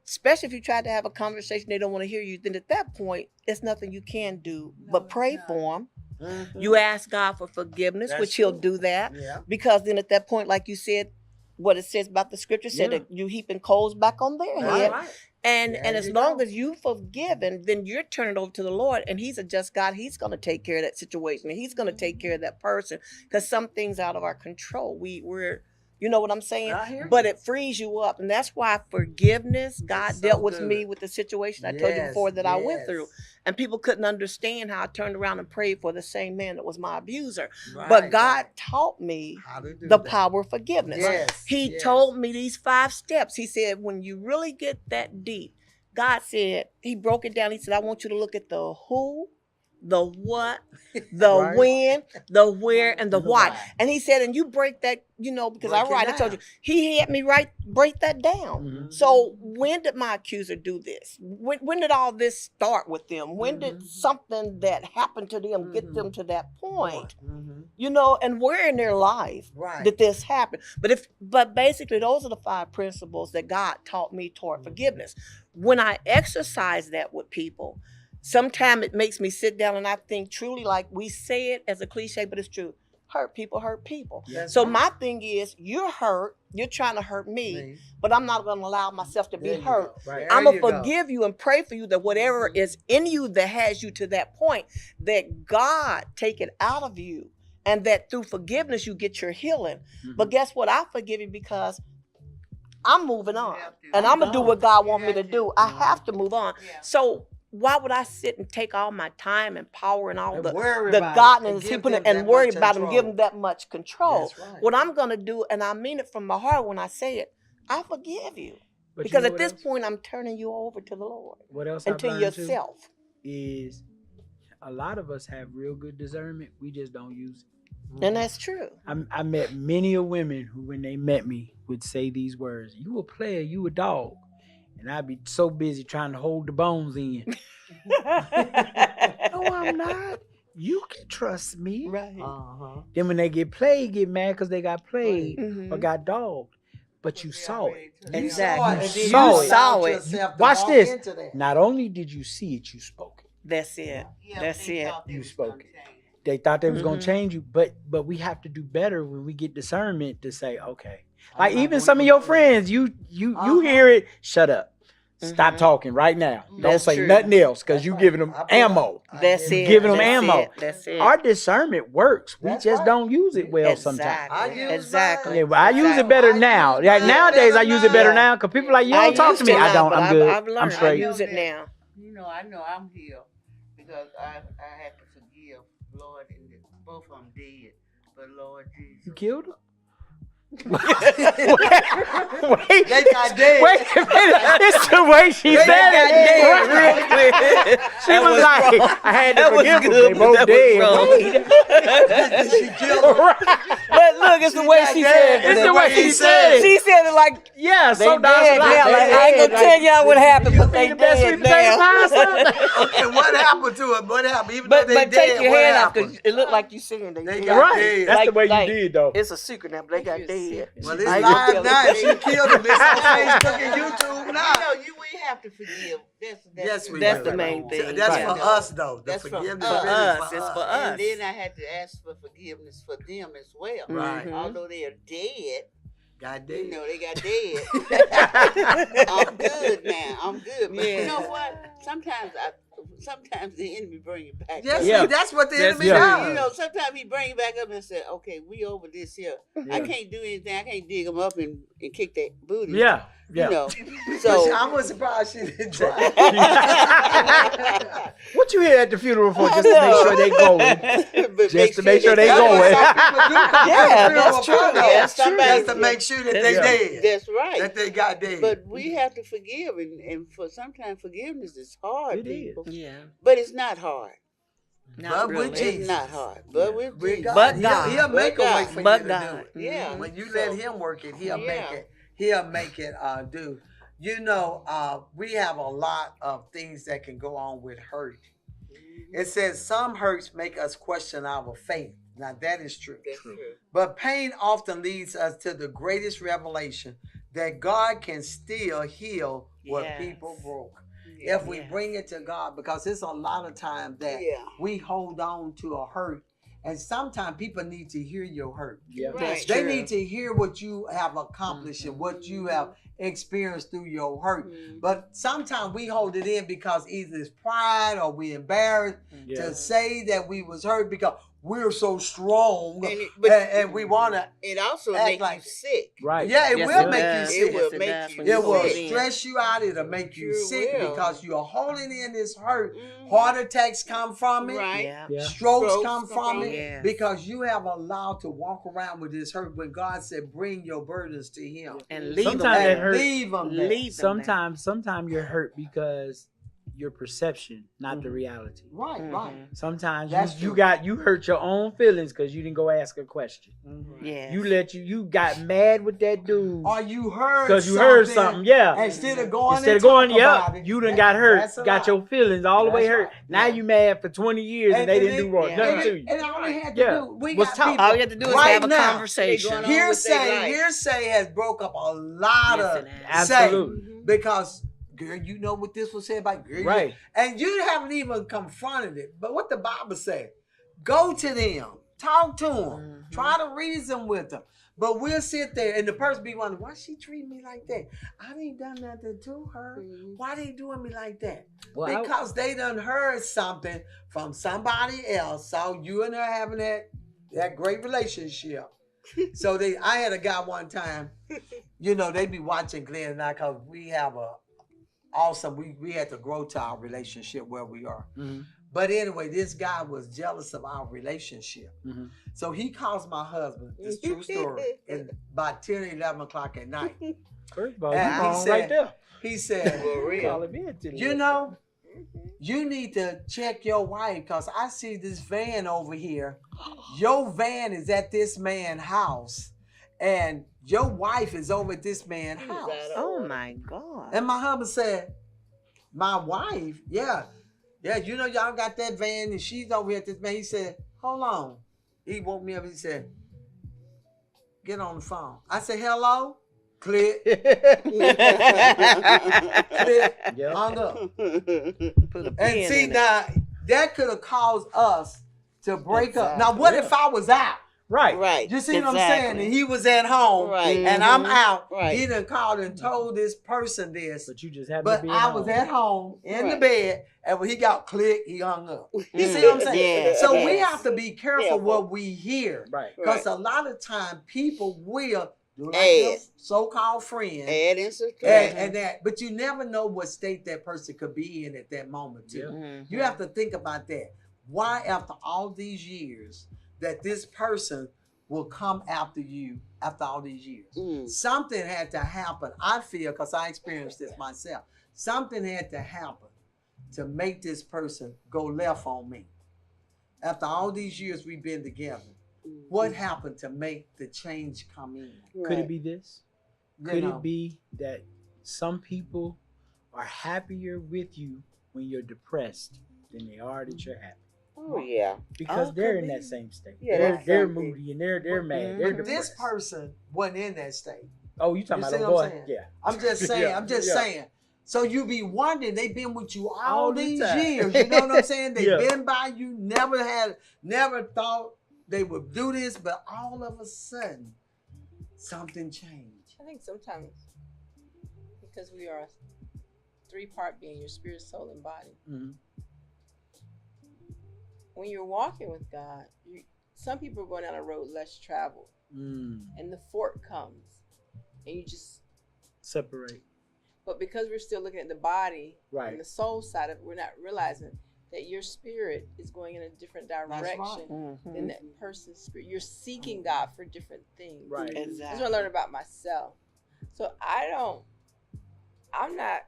especially if you try to have a conversation, they don't want to hear you. Then at that point, there's nothing you can do but pray for them. Mhm. You ask God for forgiveness, That's which he'll true. do that. Yeah. Because then at that point, like you said, what it says about the scripture said Yeah. that you heaping coals back on their That's head. right. And There as you long go. as you've forgiven, then you're turning over to the Lord, and he's a just God. He's going to take care of that situation, and he's going to take care of that person, because some things out of our control. We're you know what I'm saying? I hear But you. it frees you up, and that's why forgiveness, God so dealt with good. me with the situation I told you Yes, before that I went yes. through, and people couldn't understand how I turned around and prayed for the same man that was my abuser. Right, But God right. taught me How to do the that. power of forgiveness. Yes. He yes. told me these 5 steps. He said, when you really get that deep, God said, he broke it down. He said, I want you to look at the who, the what, the Right. when, the where, and the And the why. why. And he said, and you break that, because Break I it write, I told you, down. he had me break that down. Mhm. So when did my accuser do this? When did all this start with them? When did something that happened to them get them to that point? Mhm. And where in their life Right. did this happen? But basically those are the 5 principles that God taught me toward forgiveness. When I exercise that with people, sometimes it makes me sit down and I think truly, like we say it as a cliche, but it's true. Hurt people hurt people. That's So right. my thing is, you're hurt, you're trying to hurt me, Me. but I'm not going to allow myself to be There you hurt. go. Right. I'm There going you to go. forgive you and pray for you that whatever is in you that has you to that point, that God take it out of you, and that through forgiveness you get your healing. But guess what? I forgive you because I'm moving on. And I'm going to do what God wants me to do. I have to move on. So why would I sit and take all my time and power and all And the worry the about it godliness and he give put in, them and that worry much about him, control. give him that much control? That's right. What I'm going to do, and I mean it from my heart when I say it, I forgive you. But you Because know at what this else? point, I'm turning you over to the Lord What else and I've to learned too yourself. is a lot of us have real good discernment. We just don't use it. And that's true. I met many a women who, when they met me, would say these words: "You a player, you a dog," and I'd be so busy trying to hold the bones in. No, I'm not. you can trust me. Right. Then when they get played, get mad because they got played Mhm. or got dogged. But you saw it. Exactly. You saw it. Yourself to Watch walk this. into that. Not only did you see it, you spoke it. That's it. That's it. You spoke it. They thought they was gonna Mhm. change you, but we have to do better when we get discernment to say, okay. Like I'm not even gonna some of do your that. friends, you hear it, shut up. Stop Mhm. talking right now. Don't That's say true. nothing else because you giving them I put ammo. That's You it. giving them That's ammo. it. That's it. Our discernment works. We That's just right. don't use it well sometimes. Exactly. I use Exactly. mine. Yeah, but I use it Exactly. better I now. use Like mine nowadays, I better use it better now. now because people like, you I don't talk used to me. to I not, don't. but I'm good. I've learned. I'm straight. I use it now. I know I'm healed because I had to forgive Lord, and both of them dead. But Lord Jesus, You killed him? They Wait, got dead. wait a minute. It's the way she They said got it. dead Right. real quick. She was like, I had to That was forgive them. good, They but both that was dead. wrong. Wait. She killed him. Right. But look, it's the way got she dead. said it. It's the way she said it. She said it like Yeah, they so that's dead a lot. now. Like, I ain't gonna tell y'all what happened, You but be they the best dead sweet potato pie or now. something? Okay, what happened to him? What happened? Even though But they take dead, your what hand off happened? because it looked like you saying they They dead. got Right. dead. That's the Like- way like- you did, though. It's a secret now, but they got dead. Well, I it's ain't gonna live tell now. it. She killed him. It's on Facebook and YouTube now. we have to forgive. Yes, we That's do. the main thing. That's Right. for us, though. The That's for forgiveness us. really Us, is for it's us. for us. And then I had to ask for forgiveness for them as well. Right. Mhm. Although they are dead, God you damn. know, they got dead. I'm good now. I'm good. But you know Yeah. what? Sometimes the enemy bring it back. Yes, up. Yeah. that's what the That's enemy yeah. does. You know, sometimes he bring it back up and say, "Okay, we over this here. I can't do anything. I can't dig them up and kick that booty." Yeah, yeah. You know. But So I was surprised she didn't try. What you here at the funeral for? Just to make sure they going. But Just to make sure they That's going. what some people do. Yeah, They that's feel true. a That's fuck true. Just to make sure that they Yeah. dead. That's right. That they got dead. But we have to forgive, and for sometimes forgiveness is hard, It people. Yeah. But it's not hard. Not But with really. It's Jesus. not hard. But with With Jesus. God, But he'll- God. he'll make a But way God. for But you to God. do it. Yeah. When you So- let him work it, he'll make Yeah. it. He'll make it do. You know, we have a lot of things that can go on with hurt. It says some hurts make us question our faith. Now that is true. That's true. But pain often leads us to the greatest revelation that God can still heal what Yes. people broke. Yeah. If we Yes. bring it to God, because it's a lot of times that Yeah. we hold on to a hurt, and sometimes people need to hear your hurt. Yeah. Right. They true. need to hear what you have accomplished and what you have experienced through your hurt. Mhm. But sometimes we hold it in because either it's pride or we embarrassed Yeah. to say that we was hurt because we're so strong And and we want to. it also act makes like- you sick. Right. Yeah, it Yes, will it make does. you It will sick. make does you when It you will hold it in. stress you out. It'll make you Sure sick will. because you're holding in this hurt. Mhm. Heart attacks come from it. Right. Yeah. Yeah. Strokes Strokes come come from from it it. Yes. because you have allowed to walk around with this hurt when God said, "Bring your burdens to Him." And leave Sometimes them that there. And hurt. leave them there. Leave them there. Sometimes you're hurt because your perception, not the reality. Right, Mhm. right. Sometimes That's you true. hurt your own feelings because you didn't go ask a question. Yes. You got mad with that dude Or you heard because you heard something. Yeah. Instead of going Instead and of going, talk yeah, about it, you done got hurt, that's a got lie. your feelings all the way That's hurt. right. Now Yeah. you mad for 20 years and they didn't do wrong, yeah. nothing to you. And all we had to Yeah. do, we Was got talk. people All you have to do is right have a now. conversation. They going on with their life. Hearsay has broke up a lot Yes, of it has. Absolutely. Mhm. because girl, you know what this was said about girl, Right. and you haven't even confronted it. But what the Bible said, go to them, talk to them, Mhm. try to reason with them. But we'll sit there and the person be wondering, why she treat me like that? I ain't done nothing to her. Mhm. Why they doing me like that? Well, I- Because they done heard something from somebody else. Saw you and her having that great relationship. So I had a guy one time, you know, they be watching Glenn and I because we have we had to grow to our relationship where we are. Mhm. But anyway, this guy was jealous of our relationship. Mhm. So he calls my husband, this true story, and about 10 or 11 o'clock at night. First of all, And you he wrong said- right there. He said, For real. Call him in to the- you know, you need to check your wife because I see this van over here. Your van is at this man's house, and your wife is over at this man's He's house. out of Oh order. my God. And my husband said, my wife, yeah, Yeah, you know, y'all got that van and she's over here at this man. He said, hold on. He woke me up. He said, get on the phone. I said, hello? Click. Click. Yep. Hung up. Put a And pin see, in it. now, that could have caused us to break up. Now, what if I was out? Right. Right. You see what I'm saying? And he was at home, Right. and I'm out. Right. He done called and told this person this. But you just happened But to be I at was home. at home in the Right. bed, and when he got click, he hung up. You see what I'm saying? Yes, So we yes. have to be careful what we hear. Right. Because a lot of time people will do like Add. their so-called friend. Add and subtract. And that, but you never know what state that person could be in at that moment too. Yeah. You have to think about that. Why, after all these years, that this person will come after you after all these years? Something had to happen. I feel, because I experienced this myself. Something had to happen to make this person go left on me. After all these years we've been together, what happened to make the change come in? Could it be this? You Could know? it be that some people are happier with you when you're depressed than they are that you're happy? Oh yeah. Because Oh, they're could in that be. same state. Yeah, they're that's they're something. moody and they're mad. They're But this depressed. person wasn't in that state. Oh, you talking You about see a what I'm boy? saying? Yeah. I'm just saying. Yeah, I'm just yeah. saying. So you be wondering, they've been with you all All the these time. years. You know what I'm saying? They've Yeah. been by you, never thought they would do this, but all of a sudden, something changed. I think sometimes because we are a three-part being, your spirit, soul, and body. Mhm. When you're walking with God, some people are going down a road less traveled, and the fork comes, and you just Separate. But because we're still looking at the body Right. and the soul side of it, we're not realizing that your spirit is going in a different direction than that person's spirit. You're seeking God for different things. Right. That's Exactly. what I learned about myself. So I'm not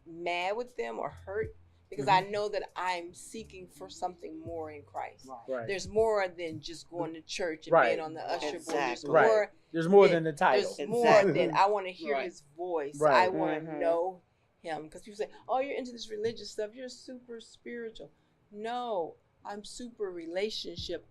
mad with them or hurt because I know that I'm seeking for something more in Christ. Right. There's more than just going to church and Right. being on the usher board. There's Exactly. Right. more. There's more than the title. There's more Exactly. than I want to hear Right. his voice. Right. I want to know him. Because people say, oh, you're into this religious stuff. You're super spiritual. No, I'm super relationship.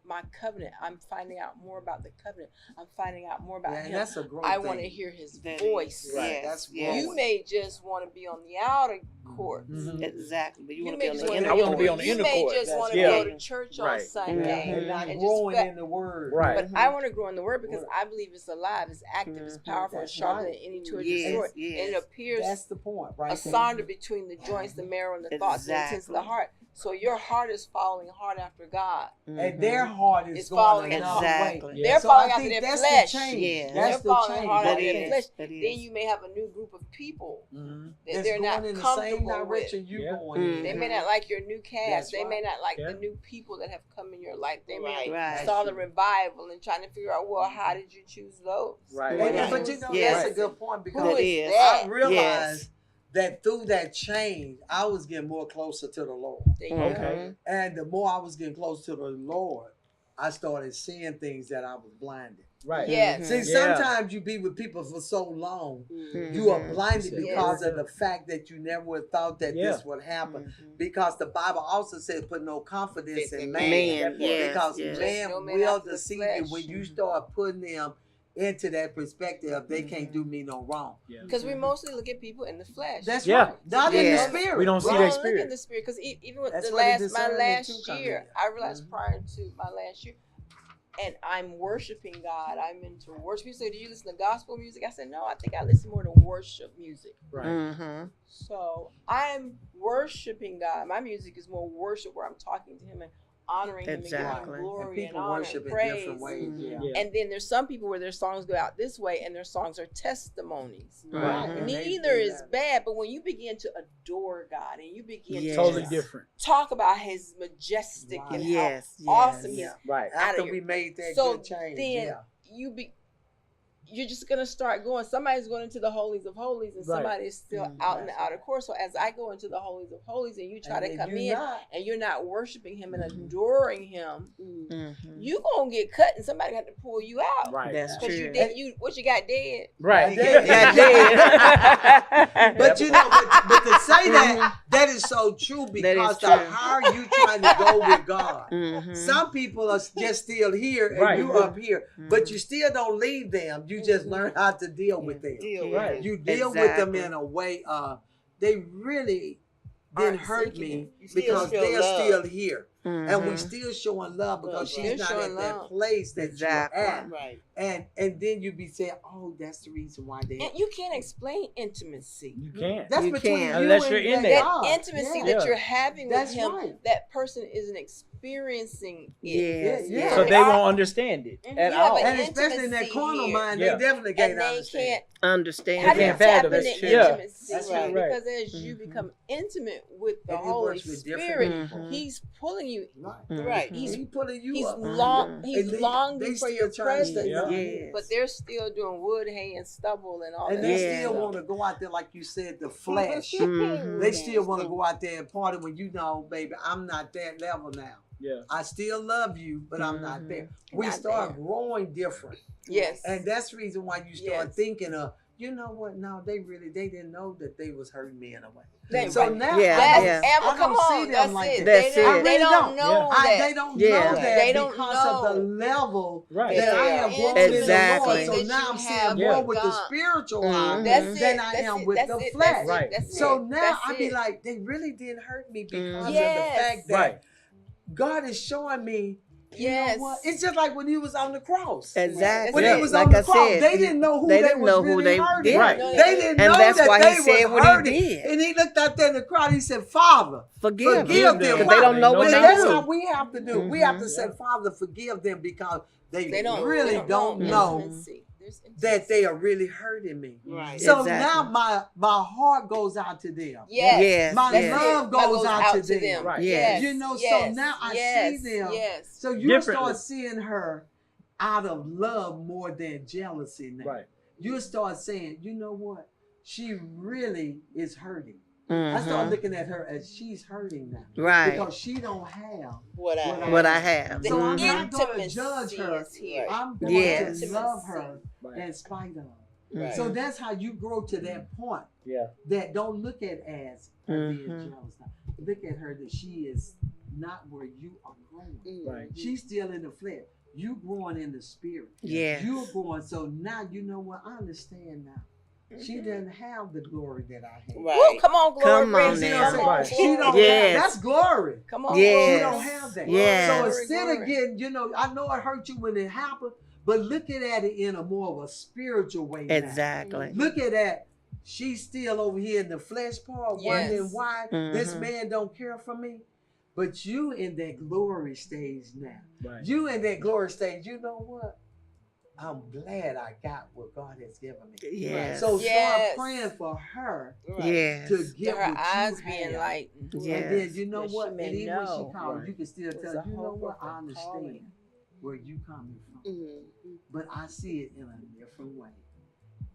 My covenant. I'm finding out more about the covenant. I'm finding out more about Yeah, him. and that's a growth I thing. want to hear his That voice. is, Right. yes, That's yes. You may just want to be on the outer court. Mhm. Exactly. But you You want to may be on just the wanna inner I wanna court. be on the You inner may court. just That's want to right. go to church on Right. Sunday. And not and growing just in the word. Right. But I want to grow in the word because I believe it's alive, it's active, it's powerful, it's That's sharper right. than any two-edged Yes, sword. yes. And it appears That's the point, right? a sonder between the joints, the marrow, and the thoughts, and the intents of the Exactly. heart. So your heart is following hard after God. And their heart is It's going following another Exactly. way. They're So following I after think their that's flesh. the change. Yeah. That's They're the following change. hard That after their is. flesh. That Then is. you may have a new group of people Mhm. that It's they're not going in the same comfortable with. direction you're Yeah. going in. They may not like your new cast. That's They may right. not like Yeah. the new people that have come in your life. They may Right. saw the revival and trying to figure out, well, how did you choose those? Right. And- Who But you is know, Yes. that's a good point Who because That is is. that? I realized that through that change, I was getting more closer to the Lord. There you Mhm. go. Okay. And the more I was getting close to the Lord, I started seeing things that I was blinded. Right. Yes. See, Yeah. sometimes you be with people for so long, Mhm. you are blinded Yes. because of the fact that you never would have thought that Yeah. this would happen. Mhm. Because the Bible also says, put no confidence in man. Man, yes, Because yes. man No man will after the deceive you. flesh. When you start putting them into that perspective, they can't do me no wrong. Yeah. Because we mostly look at people in the flesh. That's Yeah. right. Not in the Yeah. spirit. We don't see We that don't look spirit. in the spirit because even with That's the where the my discernment last too come year, in. I realized Mhm. prior to my last year, and I'm worshiping God. I'm into worship. People say, "Do you listen to gospel music?" I said, "No, I think I listen more to worship music." Right. Mhm. So I'm worshiping God. My music is more worship, where I'm talking to Him and honoring Him and Exactly. giving Him glory And and people honor worship and in praise. different ways. Mhm. Yeah. Yeah. And then there's some people where their songs go out this way, and their songs are testimonies. Right. And Neither they- is bad, but when you begin to adore God and you begin Yes. to Totally just different. talk about His majestic Right. and Yes. how awesome yes. He is, Yeah. Right. out After of we your- made that so good change, then yeah. you're just gonna start going. Somebody's going into the holies of holies, and Right. somebody is still out in the outer court. So as I go into the holies of holies, and you try to come in, and you're not worshiping him and adoring him, you gonna get cut, and somebody got to pull you out. Right. That's Because true. you did. You what you got dead. Right. But you know, but to say that is so true, because the higher you trying to go with God, some people are just still here and Right. you up here, but you still don't leave them. You just learn how to deal with them. Right. You deal with them in a way. They really didn't hurt me because they're still here. And we still showing love because she's not at that place that you're at. Right. And then you be saying, oh, that's the reason why they. And you can't explain intimacy. You can't. That's You between can't. you Unless and you're in that there. That God. intimacy Yeah. that you're having with That's him, right. that person isn't experiencing it. Yes. Yeah. So they won't understand it Mhm. at Yeah, all. but And especially in that intimacy carnal here. mind, Yeah. they definitely And can't they understand. can't. Understand. How do you can't tap fathom into it. Yeah. intimacy? That's right. Because as you become intimate with the And he Holy works with different Spirit, people. He's pulling you. Right. He's He pulling you He's up. He's And longing they for still your trying to stay presence. down Yes. here. But they're still doing wood, hay, and stubble and all And that. they Yeah. still want to go out there, like you said, the flesh. Mhm. They still want to go out there and party when you know, baby, I'm not that level now. Yeah. I still love you, but I'm not there. We Not start there. growing different. Yes. And that's the reason why you start Yes. thinking of, you know what? No, they didn't know that they was hurting me in a way. They- So right. now Yeah, I yeah. don't, Emma, I come don't see on. them That's like it. that. That's They don't, it. they I don't really know They that. don't Yeah. know that They don't because of the know. level Right. that I am Yeah. growing Exactly. in the Lord. So That now you I'm seeing have more with with the God. spiritual eye That's it. than I That's am it. with That's the it. flesh. That's it. Right. That's So it. now That's I be it. like, they really didn't hurt me because of Yes. the fact that Right. God is showing me. You Yes. know what? It's just like when he was on the cross. Exactly. When Yeah. he was Like on the I cross, said, they didn't know who they they didn't was know who really they hurting. did. Right. They didn't And know that's that why they he said was what he hurting. did. And he looked out there in the crowd. He said, "Father, Forgive forgive them. them." Because they don't know what And they that's do. how we have to do. We have to say, Yeah. "Father, forgive them," because They don't really don't know intimacy. There's intimacy. that they are really hurting me. Right. So Exactly. now my heart goes out to them. Yes. Yes. My yes. love goes out to them. Right. Yes. You know, so Yes. now I Yes. see them. Yes. So you Differently. start seeing her out of love more than jealousy now. Right. You start saying, you know what? She really is hurting. I Mhm. start looking at her as she's hurting now. Right. Because she don't have What I What I have. The So I'm Mhm. not going to intimacy judge her. is here. I'm going Yes. to love her Right. in spite of. Right. So that's how you grow to that point. Yeah. That don't look at as her being Mhm. jealous. Look at her that she is not where you are growing. Right. She's still in the flesh. You growing in the spirit. Yes. You're growing. So now you know what? I understand now. She doesn't have the glory that I have. Right. Woo, come on, glory. Come on Bridget. now. Come on, Right. She glory. don't Yes. have that's glory. Come on, Yes. She glory. don't have that. Yes. So Glory, instead glory. of getting, you know, I know it hurt you when it happened, but looking at it in a more of a spiritual way. now. Exactly. Look at that. She's still over here in the flesh part, Yes. wondering why this Mhm. man don't care for me. But you in that glory stage now. Right. You in that glory stage, you know what? I'm glad I got what God has given me. Yes. So Yes. start praying for her Right. Yes. to To get her what eyes you being have. enlightened. Yes. And then you know That she what? may And even when know. she calls, Right. you can still There's tell a her, you know hope what? of I understand calling. where you coming from. Mhm. But I see it in a different way.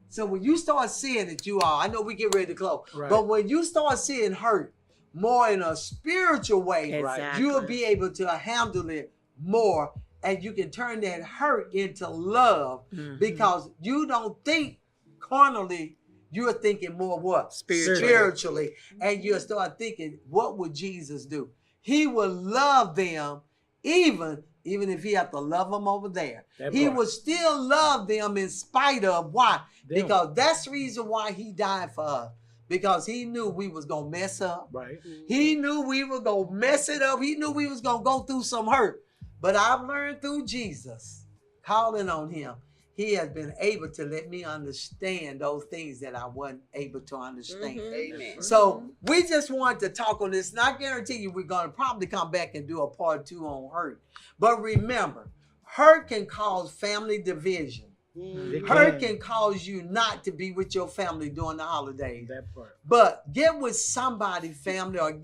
So when you start seeing it, you are, I know we get ready to close, Right. but when you start seeing hurt more in a spiritual way, Exactly. you'll be able to handle it more, and you can turn that hurt into love Mhm. because you don't think carnally, you're thinking more what? Spiritually. And you'll start thinking, what would Jesus do? He would love them even if he had to love them over there. That He part. would still love them in spite of why? Them. Because that's the reason why he died for us. Because he knew we was going to mess up. Right. He knew we were going to mess it up. He knew we was going to go through some hurt. But I've learned through Jesus, calling on him, he has been able to let me understand those things that I wasn't able to understand. Amen. So we just wanted to talk on this. And I guarantee you we're going to probably come back and do a part 2 on hurt. But remember, hurt can cause family division. They Hurt can cause you not to be with your family during the holidays. That part. But get with somebody, family, or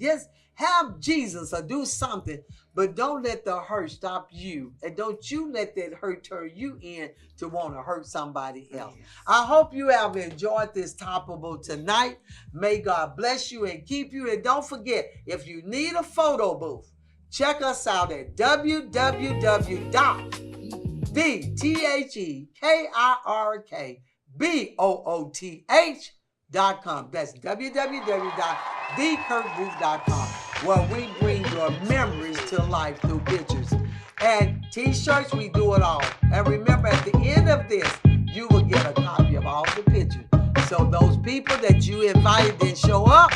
have Jesus or do something. But don't let the hurt stop you. And don't you let that hurt turn you in to want to hurt somebody else. I hope you have enjoyed this topical tonight. May God bless you and keep you. And don't forget, if you need a photo booth, check us out at www.thekirkbooth.com. That's www.thekirkbooth.com, where we bring your memories to life through pictures. And t-shirts, we do it all. And remember, at the end of this, you will get a copy of all the pictures. So those people that you invited didn't show up,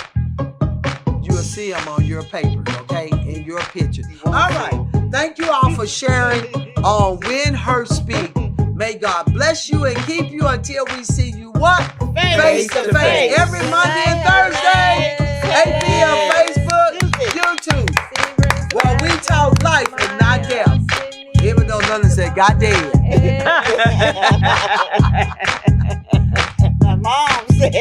you will see them on your papers, okay, in your pictures. All right. Thank you all for sharing on When Hurt Speak. May God bless you and keep you until we see you what? Face to face. Every Monday and Thursday, 8 p.m. Facebook, YouTube. Well, we talk life and not death. Even though London said, God damn. My mom said,